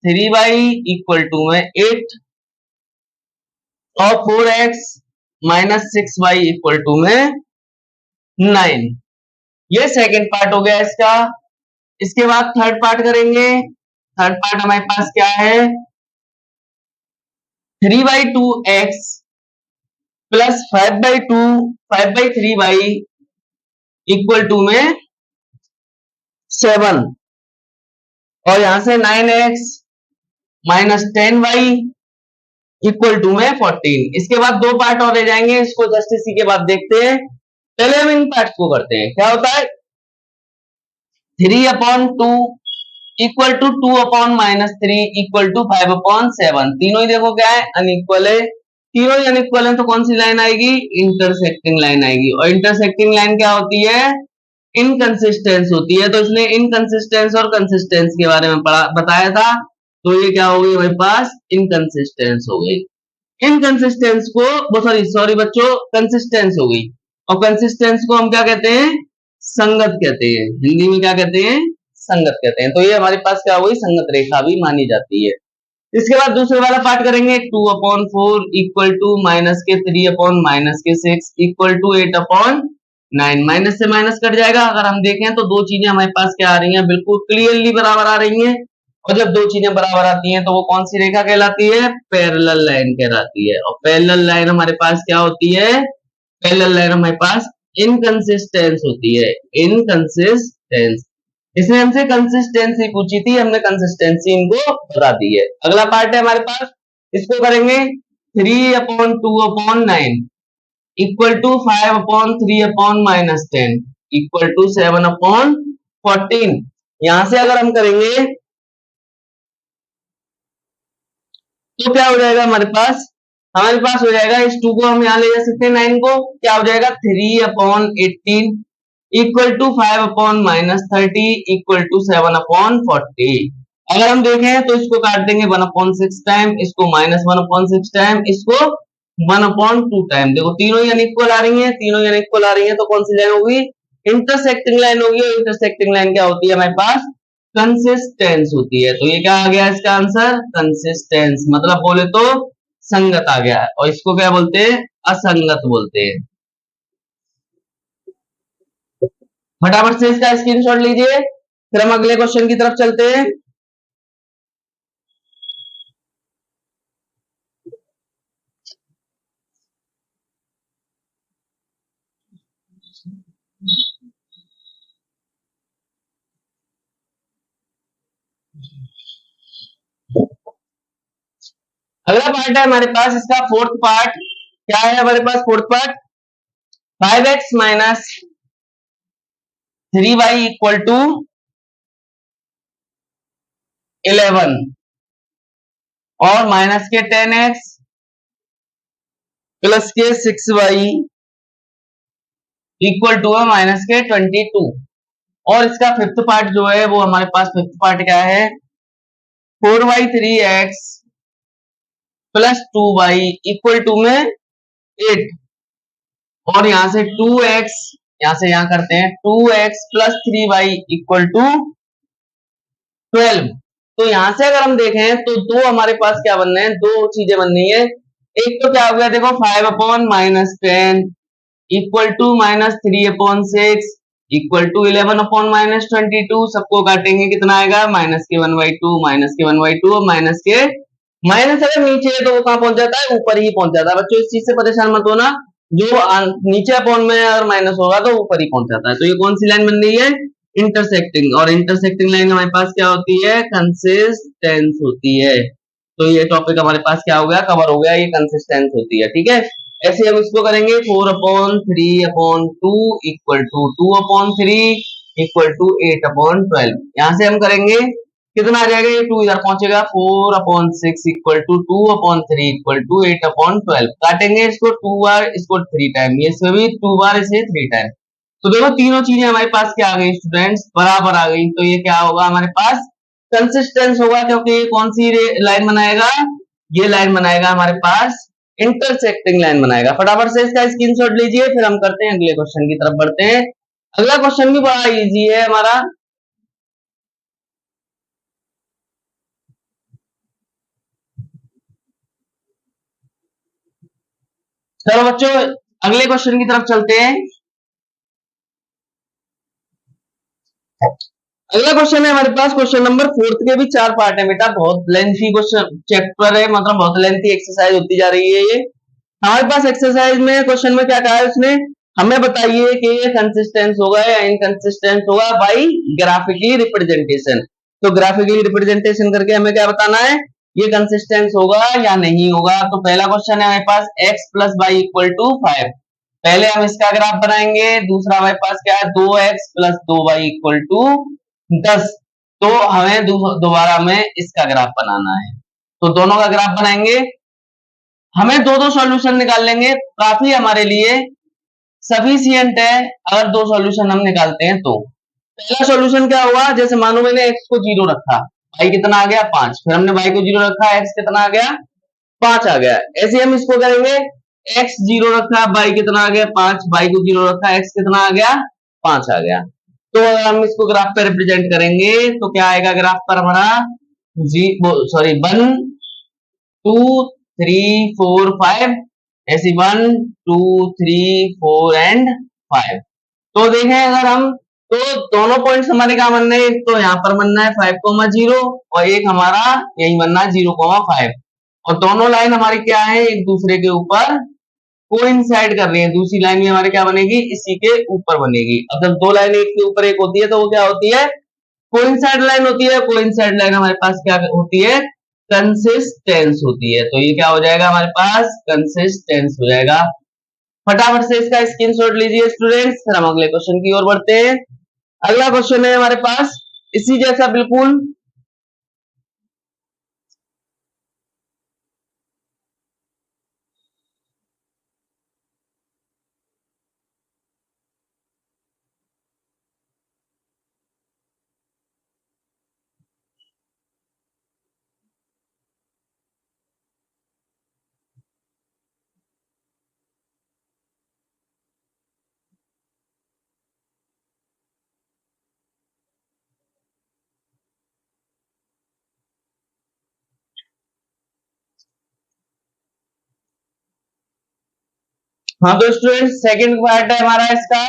3y इक्वल टू में 8 और 4x - 6y इक्वल टू में 9। ये सेकंड पार्ट हो गया इसका। इसके बाद थर्ड पार्ट करेंगे। थर्ड पार्ट हमारे पास क्या है, 3/2x plus 5/3y equal to में 7 और यहां से 9x - 10y इक्वल टू में 14। इसके बाद 2 पार्ट और रह जाएंगे, इसको जस्ट इसी के बाद देखते हैं। पहले हम इन पार्ट को करते हैं। क्या होता है, 3/2 इक्वल टू 2/-3 इक्वल टू 5/7। तीनों ही देखो क्या है, अनइक्वल है। तीनों ही अनइक्वल है तो कौन सी लाइन आएगी, इंटरसेक्टिंग लाइन आएगी। और इंटरसेक्टिंग लाइन क्या होती है, इनकंसिस्टेंस होती है। तो इसने इनकंसिस्टेंस और कंसिस्टेंस के बारे में बताया था, तो ये क्या हो गई हमारे पास, इनकंसिस्टेंस हो गई। इनकंसिस्टेंस को सॉरी बच्चों, कंसिस्टेंस हो गई। और कंसिस्टेंस को हम क्या कहते हैं, संगत कहते हैं। हिंदी में क्या कहते हैं, संगत कहते हैं। तो ये हमारे पास क्या हुई, संगत रेखा भी मानी जाती है। इसके बाद दूसरे वाला पार्ट करेंगे, 2/4 equal to -3/-6 equal to 8/9। Minus से माइनस कट जाएगा। अगर हम देखें तो दो चीजें हमारे पास क्या आ रही हैं, बिल्कुल क्लियरली बराबर आ रही हैं। और जब दो चीजें बराबर आती हैं तो वो कौन सी रेखा कहलाती है, पैरेलल लाइन कहलाती है। और पैरेलल लाइन हमारे पास क्या होती है, पैरेलल लाइन हमारे पास इनकंसिस्टेंस होती है, इनकंसिस्टेंस। इसने हमसे कंसिस्टेंसी पूछी थी, हमने कंसिस्टेंसी इनको बता दी है। अगला पार्ट है हमारे पास, इसको करेंगे 3/2/9 इक्वल टू 5/3/-10 इक्वल टू 7/14। यहां से अगर हम करेंगे तो क्या हो जाएगा हमारे पास हो जाएगा, इस 2 को हम यहां ले जा सकते हैं, 9 को। क्या हो जाएगा, 3/18 इक्वल टू 5/-30 इक्वल टू 7/40। अगर हम देखें तो इसको काट देंगे 1/6 टाइम, इसको -1/6 टाइम, इसको 1/2 टाइम। देखो तीनों ही अनइक्वल आ रही हैं, तीनों ही अनइक्वल आ रही हैं, तो कौन सी लाइन होगी, इंटरसेक्टिंग लाइन होगी। और इंटरसेक्टिंग लाइन क्या होती है हमारे पास, कंसिस्टेंस होती है। तो ये क्या आ गया इसका आंसर, कंसिस्टेंस, मतलब बोले तो संगत आ गया है। और इसको क्या बोलते हैं, असंगत बोलते हैं। फटाफट से इसका स्क्रीनशॉट लीजिए, फिर हम अगले क्वेश्चन की तरफ चलते हैं। अगला पार्ट है हमारे पास, इसका फोर्थ पार्ट क्या है हमारे पास, fourth part 5x minus 3y equal to 11 और माइनस के 10x प्लस के 6y इक्वल टू है माइनस के 22। और इसका फिफ्थ पार्ट जो है वो हमारे पास फिफ्थ पार्ट क्या है, 4y3x plus 2y equal to में 8 और यहां से 2x, यहां से यहां करते हैं 2x plus 3y equal to 12। तो यहां से अगर हम देखें तो दो हमारे पास क्या बनने हैं, दो चीजें बननी है। एक तो क्या हो गया देखो 5 upon minus 10 equal to minus 3 upon 6 equal to 11 upon minus 22। सबको काटेंगे कितना आएगा, माइनस के 1/2 माइनस के 1/2 और माइनस के माइनस अगर नीचे है तो वो कहां पहुंच जाता है, ऊपर ही पहुंच जाता है। बच्चों इस चीज से परेशान मत होना, जो नीचे अपॉन में अगर माइनस होगा तो ऊपर ही पहुंच जाता है। तो ये कौन सी लाइन बन रही है, इंटरसेक्टिंग। और इंटरसेक्टिंग लाइन हमारे पास क्या होती है, कंसिस्टेंस होती है। तो ये टॉपिक हमारे पास क्या हो गया, कवर हो गया, ये कंसिस्टेंस होती है। ठीक है, ऐसे हम इसको करेंगे 4 upon 3 upon 2 equal to 2 upon 3 equal to 8 upon 12। यहां से हम करेंगे कितना आ जाएगा, ये 2 इधर पहुंचेगा, 4 upon 6 equal to 2 upon 3 equal to 8 upon 12। काटेंगे इसको 2 बार, इसको 3 टाइम, ये इसमें भी 2 बार, इसे 3 टाइम। तो देखो तीनों चीजें हमारे पास क्या आ गई स्टूडेंट्स, बराबर आ गई। तो ये क्या होगा हमारे पास, कंसिस्टेंस होगा, क्योंकि ये कौन सी लाइन बनाएगा, ये लाइन बनाएगा हमारे पास इंटरसेक्टिंग लाइन बनाएगा। फटाफट से इसका स्क्रीनशॉट लीजिए, फिर हम करते हैं अगले क्वेश्चन की तरफ बढ़ते हैं। अगला क्वेश्चन भी बड़ा इजी है हमारा। चलो बच्चों अगले क्वेश्चन की तरफ चलते हैं। अगला क्वेश्चन है हमारे पास क्वेश्चन नंबर 4 के भी 4 पार्ट है बेटा, बहुत लेंथी क्वेश्चन चैप्टर है, मतलब बहुत लेंथी एक्सरसाइज होती जा रही है ये हमारे पास। एक्सरसाइज में क्वेश्चन में क्या कहा है उसने, हमें बताइए कि ये कंसिस्टेंस होगा या इनकंसिस्टेंस होगा बाई ग्राफिकली रिप्रेजेंटेशन। तो ग्राफिकली रिप्रेजेंटेशन करके हमें क्या बताना है, ये कंसिस्टेंस होगा या नहीं होगा। तो पहला क्वेश्चन है हमारे पास x plus Y equal to 5। पहले हम इसका ग्राफ बनाएंगे। दूसरा हमारे पास क्या है, 2x plus 2y equal to 10। तो हमें दोबारा में इसका ग्राफ बनाना है, तो दोनों का ग्राफ बनाएंगे। हमें दो दो सॉल्यूशन निकाल लेंगे, काफी हमारे लिए सफिशियंट है अगर दो सॉल्यूशन हम निकालते हैं तो। पहला सॉल्यूशन क्या हुआ, जैसे मानो मैंने x को 0 रखा, y कितना आ गया 5, फिर हमने y को 0 रखा, x कितना आ गया 5 आ गया। ऐसे हम इसको करेंगे, x 0 रखा, y कितना आ गया 5, y को 0 रखा, x कितना आ गया 5 आ गया। तो अगर हम इसको ग्राफ पे रिप्रेजेंट करेंगे तो क्या आएगा ग्राफ पर हमारा, सॉरी 1 2 3 4 5, ऐसी 1 2 3 4 एंड 5। तो देखें अगर हम, तो दोनों पॉइंट्स हमारे क्या बनना है, एक तो यहाँ पर बनना है 5,0 और एक हमारा यही बनना है 0,5। और दोनों लाइन हमारी क्या है, एक दूसरे के ऊपर कोइंसाइड कर रही है। दूसरी लाइन भी हमारे क्या बनेगी, इसी के ऊपर बनेगी। अब जब दो लाइन एक के ऊपर एक होती है तो वो क्या होती है, कोइंसाइड लाइन होती है। कोइंसाइड लाइन हमारे पास क्या होती है, कंसिस्टेंस होती है। तो ये क्या हो जाएगा हमारे पास, कंसिस्टेंस हो जाएगा। फटाफट से इसका स्क्रीनशॉट लीजिए स्टूडेंट्स, फिर हम अगले क्वेश्चन की ओर बढ़ते हैं। अगला क्वेश्चन है हमारे पास इसी जैसा बिल्कुल। हाँ तो स्टूडेंट सेकंड पार्ट है हमारा इसका।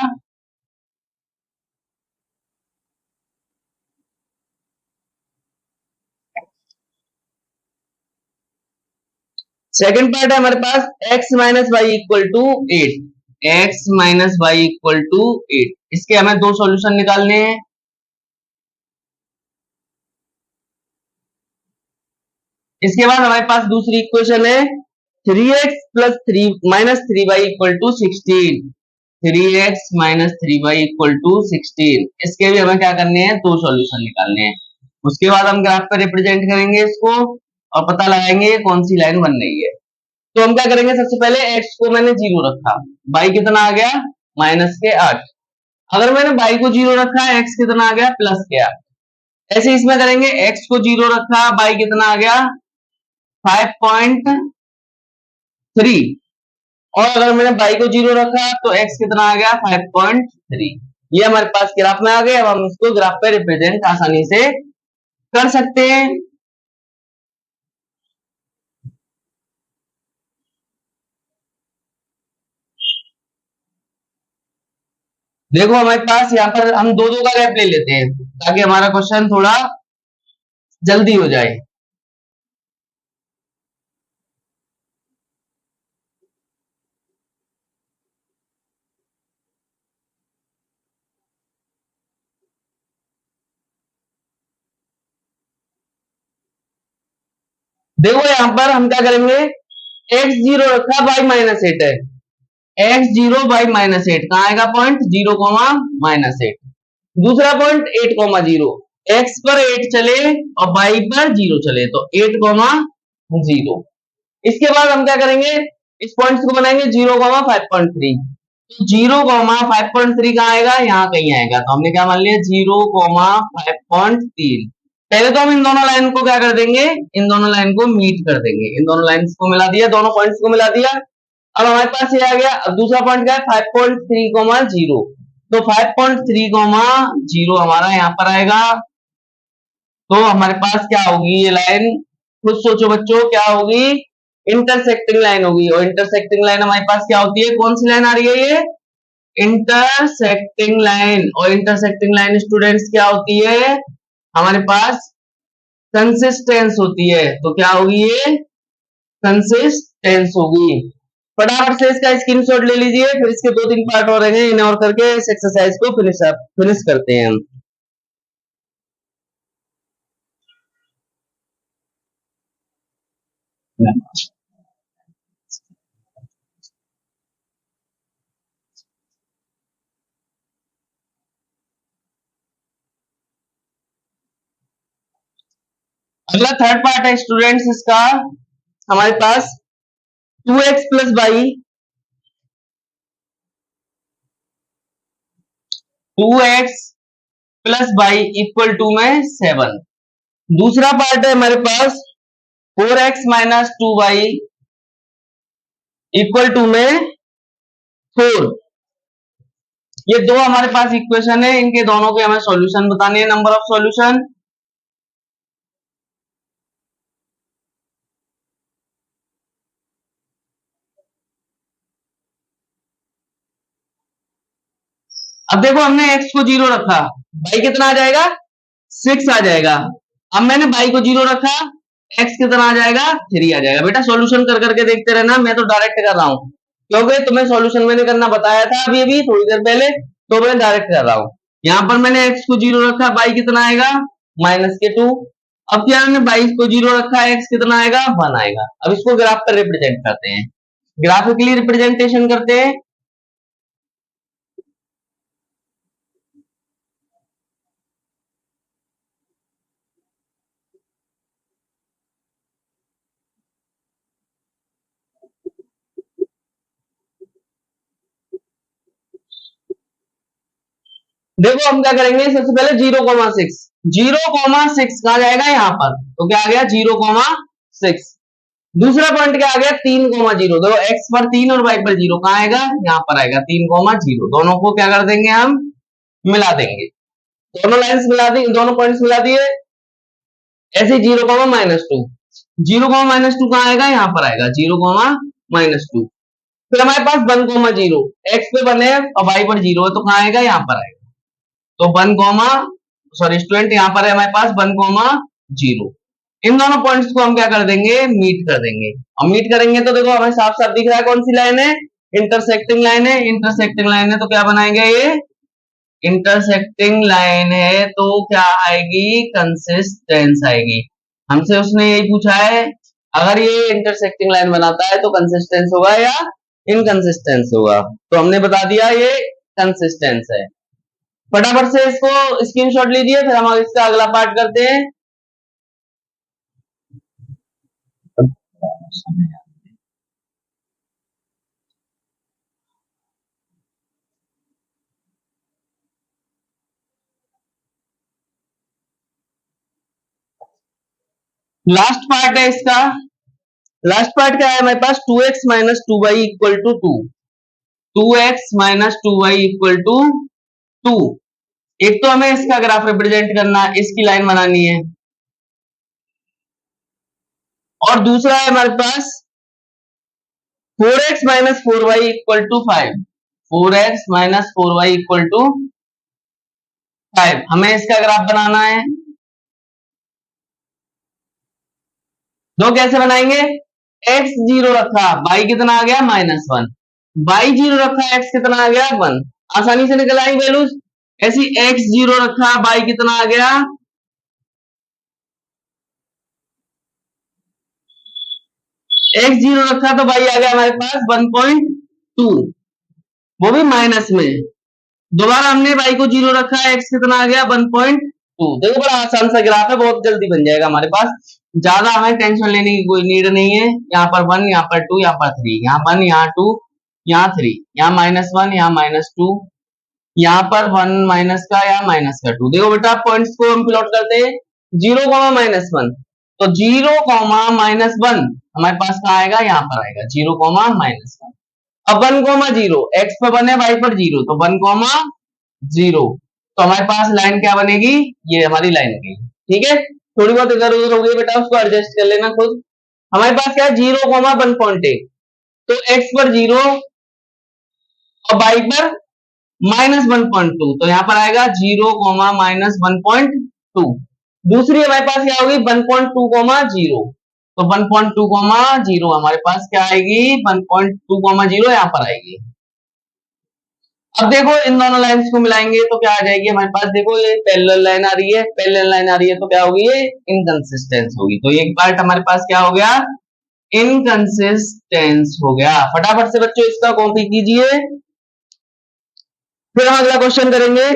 सेकंड पार्ट है हमारे पास x minus Y equal to 8। x minus Y equal to 8, इसके हमें दो सॉल्यूशन निकालने हैं। इसके बाद हमारे पास दूसरी इक्वेशन है 3x plus 3 minus 3y equal to 16। 3x minus 3y equal to 16। इसके भी हमें क्या करने हैं, दो सॉल्यूशन निकालने हैं। उसके बाद हम ग्राफ पर रिप्रेजेंट करेंगे इसको और पता लगाएंगे कौन सी लाइन बन रही है। तो हम क्या करेंगे, सबसे पहले x को मैंने 0 रखा, y कितना आ गया माइनस के 8। अगर मैंने y को 0 रखा, x कितना आ गया प्लस के 8। ऐसे इसमें करेंगे, x को 0 रखा, y कितना आ गया 5.3। और अगर मैंने y को 0 रखा तो x कितना आ गया 5.3। ये हमारे पास ग्राफ में आ गए। अब हम इसको ग्राफ पे रिप्रेजेंट आसानी से कर सकते हैं। देखो हमारे पास यहाँ पर हम दो दो का गैप ले लेते हैं ताकि हमारा क्वेश्चन थोड़ा जल्दी हो जाए। देखो यहाँ पर हम क्या करेंगे, x 0 रखा, y माइनस 8 है, x 0 y माइनस 8 कहाँ आएगा पॉइंट 0 कोमा माइनस 8। दूसरा पॉइंट 8 कोमा 0, x पर 8 चले और y पर 0 चले तो 8 कोमा 0। इसके बाद हम क्या करेंगे, इस पॉइंट्स को बनाएंगे 0 कोमा 5.3। तो 0 कोमा 5.3 कहाँ आएगा, यहाँ कहीं आएगा। तो हमने क्या मान लिया 0 कोमा 5.3। पहले तो हम इन दोनों लाइन को क्या कर देंगे, इन दोनों लाइन को मीट कर देंगे। इन दोनों लाइंस को मिला दिया, दोनों पॉइंट्स को मिला दिया। अब हमारे पास ये आ गया। अब दूसरा पॉइंट क्या है 5.3, 0। तो 5.3, 0 हमारा यहाँ पर आएगा। तो हमारे पास क्या होगी ये लाइन, खुद सोचो बच्चों क्या होगी, इंटरसेक्टिंग लाइन होगी। और इंटरसेक्टिंग लाइन हमारे पास क्या होती है, कौन सी लाइन आ रही है ये, इंटरसेक्टिंग लाइन। और इंटरसेक्टिंग लाइन स्टूडेंट्स क्या होती है, हमारे पास कंसिस्टेंस होती है। तो क्या होगी ये, कंसिस्टेंस होगी। फटाफट से इसका स्क्रीनशॉट ले लीजिए, फिर इसके 2-3 पार्ट और रहेंगे, इन्हें और करके इस एक्सरसाइज को फिनिश करते हैं हम। अगला थर्ड पार्ट है स्टूडेंट्स इसका, हमारे पास 2x plus Y, 2x plus Y equal to में 7। दूसरा पार्ट है हमारे पास 4x minus 2y equal to में 4। ये दो हमारे पास इक्वेशन है, इनके दोनों के हमें सॉल्यूशन बताने हैं, नंबर ऑफ सॉल्यूशन। अब देखो हमने x को 0 रखा, y कितना आ जाएगा 6 आ जाएगा। अब मैंने y को 0 रखा, x कितना आ जाएगा 3 आ जाएगा। बेटा सॉल्यूशन कर करके देखते रहना, मैं तो डायरेक्ट कर रहा हूं क्योंकि तुम्हें सॉल्यूशन मैंने करना बताया था अभी थोड़ी देर पहले, तो मैं डायरेक्ट कर रहा हूं। यहाँ पर मैंने x को 0 रखा, y कितना आएगा माइनस के 2। अब क्या मैंने y को 0 रखा, x कितना आएगा 1 आएगा। अब इसको ग्राफ पर रिप्रेजेंट करते हैं, ग्राफिकली रिप्रेजेंटेशन करते हैं। देखो हम क्या करेंगे, सबसे पहले 0,6, 0,6 कहा जाएगा यहाँ पर, तो क्या आ गया 0,6। दूसरा पॉइंट क्या आ गया 3,0। देखो x पर 3 और y पर 0 कहाँ आएगा, यहाँ पर आएगा 3,0। दोनों को क्या कर देंगे हम, मिला देंगे। दोनों लाइंस मिला दी, दोनों पॉइंट्स मिला दिए। ऐसे 0,-2, 0,-2 कहाँ आएगा, यहाँ पर आएगा 0,-2। फिर हमारे पास 1,0, x पे 1 है और y पर 0 है, तो कहाँ आएगा, यहाँ पर आएगा। तो 1, सॉरी स्टूडेंट, यहाँ पर है हमारे पास 1,0। इन दोनों पॉइंट्स को हम क्या कर देंगे, मीट कर देंगे। और मीट करेंगे तो देखो हमें साफ साफ दिख रहा है कौन सी लाइन है, इंटरसेक्टिंग लाइन है। इंटरसेक्टिंग लाइन है तो क्या बनाएंगे, ये इंटरसेक्टिंग लाइन है तो क्या आएगी, कंसिस्टेंस आएगी। हमसे उसने यही पूछा है, अगर ये इंटरसेक्टिंग लाइन बनाता है तो कंसिस्टेंस होगा या इनकंसिस्टेंस होगा। तो हमने बता दिया ये कंसिस्टेंस है। फटाफट से इसको स्क्रीनशॉट लीजिए, फिर हम इसका अगला पार्ट करते हैं। लास्ट पार्ट है इसका। लास्ट पार्ट क्या है हमारे पास, 2x minus 2y equal to 2। 2x minus 2y equal to 2। एक तो हमें इसका ग्राफ रिप्रेजेंट करना है, इसकी लाइन बनानी है, और दूसरा है हमारे पास 4x minus 4y equal to 5। 4x minus 4y equal to 5 हमें इसका ग्राफ बनाना है। दो कैसे बनाएंगे, x जीरो रखा, y कितना आ गया -1, y जीरो रखा, x कितना आ गया 1, आसानी से निकल आई वैल्यूज। ऐसी x जीरो रखा, y कितना आ गया, x जीरो रखा तो y आ गया हमारे पास 1.2, वो भी माइनस में। दोबारा हमने y को जीरो रखा, x कितना आ गया 1.2। देखो बड़ा आसान सा ग्राफ है, बहुत जल्दी बन जाएगा हमारे पास, ज्यादा हमें टेंशन लेने की कोई नीड नहीं है। यहाँ पर 1, यहाँ पर 2, यहाँ पर 3, यहाँ 1, यहाँ 2, यहाँ 3, यहाँ -1, यहाँ -2, यहाँ पर 1 माइनस का, यहाँ माइनस का 2। देखो बेटा पॉइंट्स को हम प्लॉट करते हैं, 0, -1, तो 0, -1 हमारे पास कहाँ आएगा, यहाँ पर आएगा 0, -1। अब 1, 0, x पर 1 है, y पर 0, तो 1, 0, तो हमारे पास लाइन क्या बनेगी, ये हमारी लाइन बनेगी। ठीक है, थोड़ी बहुत इधर उधर हो गई बेटा, उसको एडजस्ट कर लेना खुद। हमारे पास क्या है, 0, 1.8, तो x पर 0 और y पर -1.2, तो यहाँ पर आएगा 0, -1.2। दूसरी हमारे पास क्या होगी 1.2, 0, तो 1.2, 0 हमारे पास क्या आएगी, 1.2, 0 यहाँ पर आएगी। अब देखो इन दोनों लाइंस को मिलाएंगे तो क्या आ जाएगी हमारे पास, देखो ये पैरेलल लाइन आ रही है, पैरेलल लाइन आ रही है, तो क्या होगी, ये इनकंसिस्टेंस होगी। तो एक पार्ट हमारे पास क्या हो गया, इनकंसिस्टेंस हो गया। फटाफट से बच्चों इसका कॉपी कीजिए, फिर हम अगला क्वेश्चन करेंगे।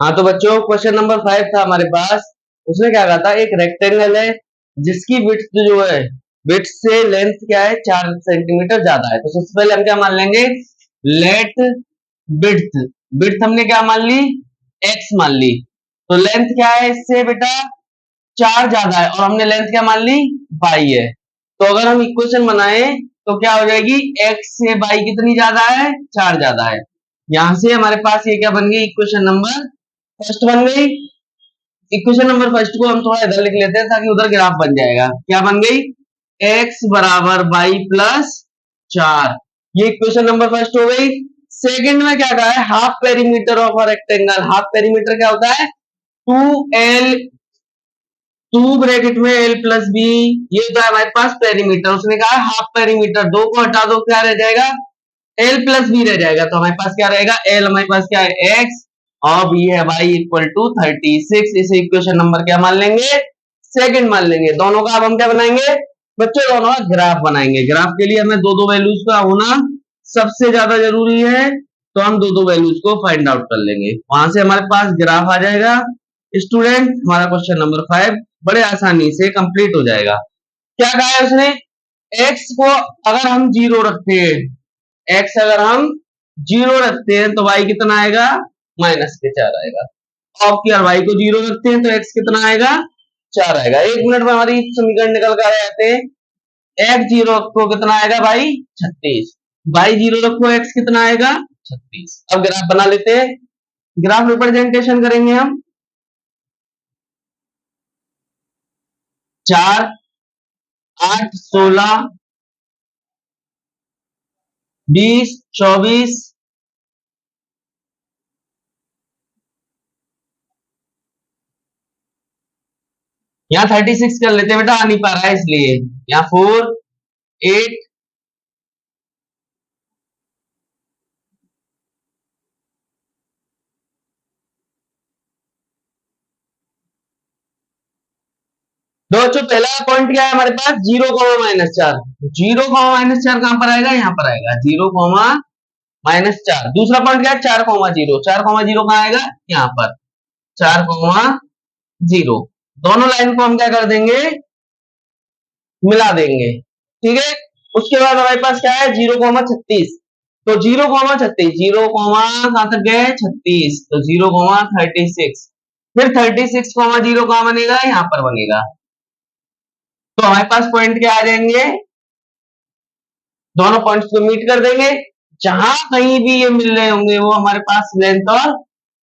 हाँ तो बच्चों क्वेश्चन नंबर 5 था हमारे पास, उसने क्या कहा था, एक रेक्टेंगल है जिसकी विड्थ जो है, विड्थ से लेंथ क्या है 4 सेंटीमीटर ज्यादा है। तो सबसे पहले हम क्या मान लेंगे, लेट विड्थ, विड्थ हमने क्या मान ली, x मान ली, तो लेंथ क्या है इससे बेटा 4 ज्यादा है, और हमने लेंथ क्या मान ली, y है। तो अगर हम इक्वेशन बनाए तो क्या हो जाएगी, x से y कितनी ज्यादा है, 4 ज्यादा है। यहां से हमारे पास ये क्या बन गई, इक्वेशन नंबर फर्स्ट बन गई। इक्वेशन नंबर फर्स्ट को हम थोड़ा इधर लिख लेते हैं ताकि उधर ग्राफ बन जाएगा। क्या बन गई, x बराबर y प्लस 4, ये इक्वेशन नंबर फर्स्ट हो गई। सेकंड में क्या कहा है, half perimeter of a rectangle. Half perimeter क्या होता है, 2l, 2 ब्रैकेट में l प्लस बी, ये तो है हमारे पास पेरीमीटर। उसने कहा हाफ पेरीमीटर, 2 को हटा दो क्या रह जाएगा, l प्लस बी रह जाएगा। तो हमारे पास क्या रहेगा, l हमारे पास क्या है x, और बी है y इक्वल टू 36। इसे इक्वेशन नंबर क्या मान लेंगे, सेकंड मान लेंगे। दोनों का अब हम क्या बनाएंगे बच्चों, दोनों का ग्राफ बनाएंगे। ग्राफ के लिए हमें दो दो वैल्यूज का होना सबसे ज्यादा जरूरी है, तो हम दो दो वैल्यूज को फाइंड आउट कर लेंगे, वहां से हमारे पास ग्राफ आ जाएगा। स्टूडेंट हमारा क्वेश्चन नंबर 5 बड़े आसानी से कंप्लीट हो जाएगा। क्या कहा है उसने, x को अगर हम 0 रखते हैं, x अगर हम 0 रखते हैं तो y कितना आएगा, -4 आएगा। अब यार y को 0 रखते हैं तो x कितना आएगा, 4 आएगा। 1 मिनट में हमारी समीकरण निकल कर आते हैं। x जीरो रखो कितना आएगा भाई 36, y जीरो रखो x कितना आएगा 36। अब ग्राफ बना लेते हैं, ग्राफ रिप्रेजेंटेशन करेंगे हम। 4 8 16 20 24, यहाँ 36 कर लेते हैं बेटा, आ नहीं पा रहा है इसलिए। यहाँ 4 8 दो बच्चों, पहला पॉइंट क्या है हमारे पास, 0,-4। 0,-4 कहां पर आएगा, यहाँ पर आएगा 0,-4। दूसरा पॉइंट क्या है, 4,0। 4,0 कहां आएगा, यहाँ पर 4,0। दोनों लाइन को हम क्या कर देंगे, मिला देंगे, ठीक है। उसके बाद हमारे पास क्या है, 0,36। तो 0,36, 0, कहां तक गए 36, तो 0,36। फिर 36,0 कहां बनेगा, यहाँ पर बनेगा। तो हमारे पास पॉइंट क्या आ जाएंगे, दोनों पॉइंट्स को मीट कर देंगे। जहां कहीं भी ये मिल रहे होंगे वो हमारे पास लेंथ और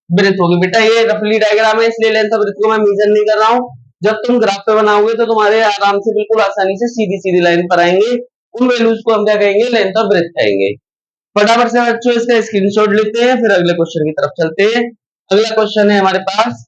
ब्रेथ होगी। बेटा ये रफली डायग्राम है, इसलिए लेंथ और ब्रेथ को मैं मेजर नहीं कर रहा हूं। जब तुम ग्राफ पे बनाओगे तो तुम्हारे आराम से बिल्कुल आसानी से सीधी सीधी लाइन पर आएंगे। उन वैल्यूज को हम क्या कहेंगे, लेंथ और ब्रेथ कहेंगे। फटाफट से बच्चों इसका स्क्रीनशॉट लेते हैं, फिर अगले क्वेश्चन की तरफ चलते हैं। अगला क्वेश्चन है हमारे पास,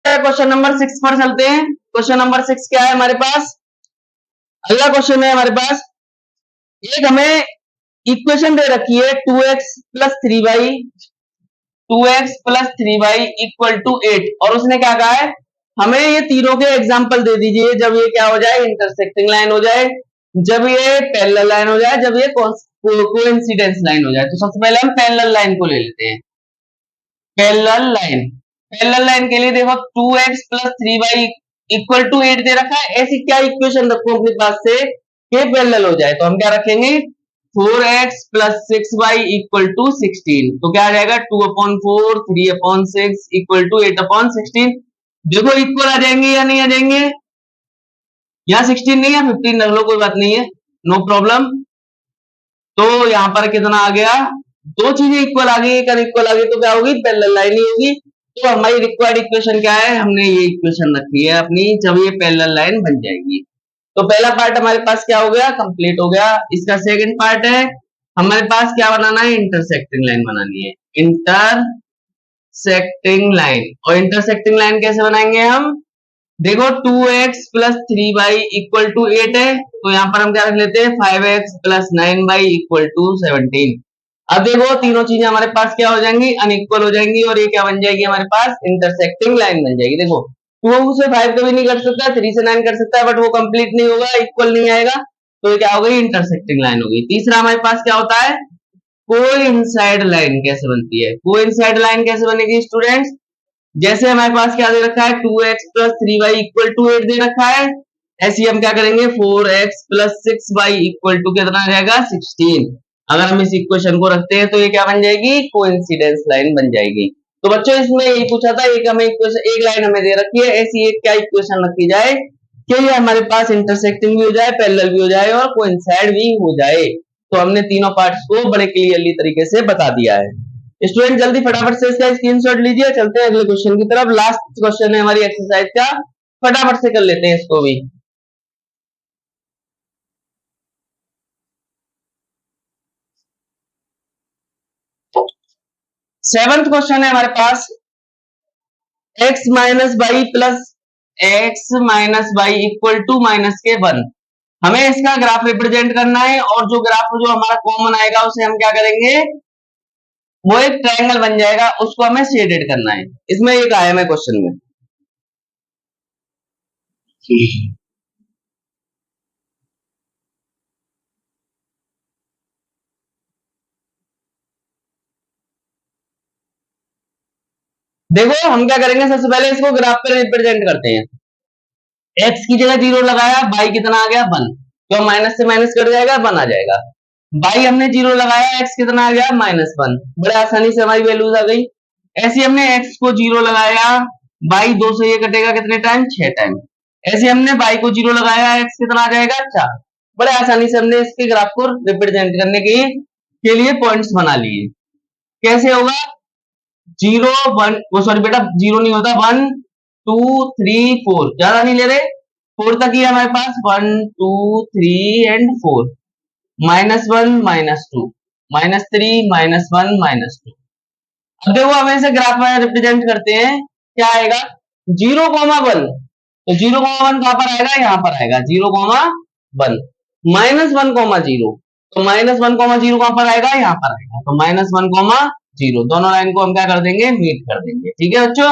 क्वेश्चन नंबर 6 पर चलते हैं। क्वेश्चन नंबर 6 क्या है हमारे पास, अगला क्वेश्चन है हमारे पास, एक हमें इक्वेशन दे रखी है 2x plus 3y, 2x plus 3y equal to 8, और उसने क्या कहा है, हमें ये तीनों के एग्जाम्पल दे दीजिए जब ये क्या हो जाए, इंटरसेक्टिंग लाइन हो जाए, जब ये पैरेलल लाइन हो जाए, जब ये कोइंसिडेंस लाइन हो जाए। तो सबसे पहले हम पैरेलल लाइन को ले लेते हैं। पैरेलल लाइन, पैरेलल लाइन के लिए देखो 2x plus 3y equal to 8 दे रखा है। ऐसी क्या इक्वेशन रखो अपने पास से कि पैरेलल हो जाए, तो हम क्या रखेंगे, 4x plus 6y equal to 16। तो क्या आ जाएगा, 2/4 3/6 इक्वल टू 8/16। देखो इक्वल आ जाएंगे या नहीं आ जाएंगे, यहाँ 16 नहीं है 15 रख लो, कोई बात नहीं है, नो प्रॉब्लम। तो यहाँ पर कितना आ गया, दो चीजें इक्वल आ गई, एक अनइक्वल आ गई, तो क्या होगी, पैरेलल लाइन ही होगी। तो हमारी रिक्वायर्ड इक्वेशन क्या है, हमने ये इक्वेशन रखी है अपनी, जब ये पैरेलल लाइन बन जाएगी। तो पहला पार्ट हमारे पास क्या हो गया, कंप्लीट हो गया। इसका सेकंड पार्ट है, हमारे पास क्या बनाना है, इंटरसेक्टिंग लाइन बनानी है, इंटरसेक्टिंग लाइन। और इंटरसेक्टिंग लाइन कैसे बनाएंगे हम, देखो 2x plus 3y equal to 8 है, तो यहाँ पर हम क्या रख लेते हैं, 5x plus 9y equal to 17। अब देखो तीनों चीजें हमारे पास क्या हो जाएंगी, अनइक्वल हो जाएंगी, और ये क्या बन जाएगी हमारे पास, इंटरसेक्टिंग लाइन बन जाएगी। देखो 2 से 5 कभी नहीं कर सकता, 3 से 9 कर सकता है, बट वो कंप्लीट नहीं होगा, इक्वल नहीं आएगा, तो ये क्या हो गई, इंटरसेक्टिंग लाइन हो गई। तीसरा हमारे पास क्या होता है, कोइंसाइड लाइन कैसे बनती है। कोइंसाइड लाइन कैसे बनेगी स्टूडेंट्स, जैसे हमारे पास क्या दे रखा है, 2x plus 3y equal to 8 दे रखा है, ऐसे हम क्या करेंगे, 4x plus 6y equal to कितना आ जाएगा 16। अगर हम इस इक्वेशन को रखते हैं तो ये क्या बन जाएगी, कोइंसिडेंस लाइन बन जाएगी। तो बच्चों इसमें यही पूछा था, एक हमें इक्वेशन, एक लाइन हमें दे रखी है, ऐसी एक क्या इक्वेशन रखी जाए कि ये हमारे पास इंटरसेक्टिंग भी हो जाए, पैरेलल भी हो जाए, और कोइंसाइड भी हो जाए। तो हमने तीनों पार्ट्स को बड़े क्लियरली तरीके से बता दिया है। स्टूडेंट जल्दी फटाफट से इसका स्क्रीनशॉट लीजिए, चलते हैं अगले क्वेश्चन की तरफ। लास्ट क्वेश्चन है हमारी एक्सरसाइज का, फटाफट से कर लेते हैं इसको भी। सेवंथ क्वेश्चन है हमारे पास, x minus Y plus X minus Y equal to minus के 1। हमें इसका ग्राफ रिप्रेजेंट करना है और जो ग्राफ जो हमारा कॉमन आएगा उसे हम क्या करेंगे, वो एक ट्रायंगल बन जाएगा, उसको हमें शेडेड करना है। इसमें एक आया है क्वेश्चन में। देखो हम क्या करेंगे, सबसे पहले इसको ग्राफ पर रिप्रेजेंट करते हैं। एक्स की जगह 0 लगाया, बाई कितना आ गया 1, तो माइनस से माइनस कट जाएगा 1 आ जाएगा। बाई हमने 0 लगाया, एक्स कितना आ गया -1, बड़े आसानी से हमारी वैल्यूज आ गई। ऐसे हमने एक्स को 0 लगाया, बाई 2 से ये कटेगा कितने टाइम, 6 टाइम। ऐसे हमने बाई को 0 लगाया, एक्स कितना आ जाएगा 4। बड़े आसानी से हमने इसके ग्राफ को रिप्रेजेंट करने के लिए पॉइंट्स बना लिए। कैसे होगा, 0 1, वो सॉरी बेटा 0 नहीं होता, 1 2 3 4, ज्यादा नहीं ले रहे, 4 तक ही है हमारे पास, 1 2 3 एंड 4, -1 -2 -3 -1 -2। अब देखो हमें इसे ग्राफ में रिप्रेजेंट करते हैं, क्या आएगा 0,1, तो 0,1 कहां पर आएगा, यहां पर आएगा 0,1, -1,0, तो -1,0 कहां पर आएगा, यहां पर आएगा, तो -1,0, दोनों लाइन को हम क्या कर देंगे, मीट कर देंगे। ठीक है बच्चों,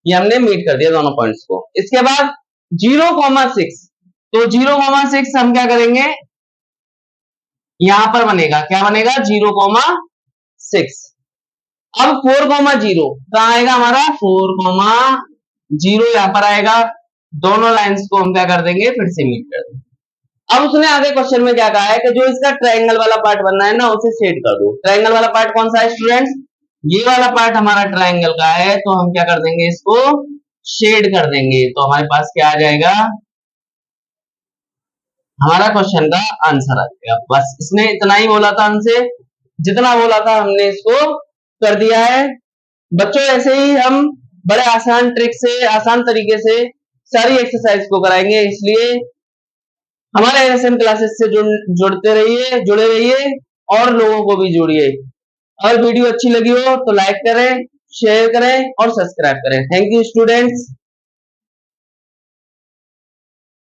ये हमने मीट कर दिया दोनों पॉइंट्स को। इसके बाद 0,6, तो 0,6 हम क्या करेंगे, यहां पर बनेगा, क्या बनेगा 0,6। अब 4,0 कहां आएगा हमारा, 4,0 यहां पर आएगा। दोनों लाइंस को हम क्या कर देंगे, फिर से मीट कर देंगे। अब उसने आगे क्वेश्चन में क्या कहा है कि जो इसका ट्रायंगल वाला पार्ट बनना है ना, उसे शेड कर दो। ट्रायंगल वाला पार्ट कौन सा है स्टूडेंट्स, ये वाला पार्ट हमारा ट्रायंगल का है, तो हम क्या कर देंगे, इसको शेड कर देंगे। तो हमारे पास क्या आ जाएगा, हमारा क्वेश्चन का आंसर आ जाएगा। बस इसने इतना ही बोला था हमसे, जितना बोला था हमने इसको कर दिया है। बच्चों ऐसे ही हम बड़े आसान ट्रिक से, आसान तरीके से सारी एक्सरसाइज को कराएंगे, इसलिए हमारे एसएम क्लासेस से जुड़ते रहिए, जुड़े रहिए और लोगों को भी जोड़िए। अगर वीडियो अच्छी लगी हो तो लाइक करें, शेयर करें और सब्सक्राइब करें। Thank you students.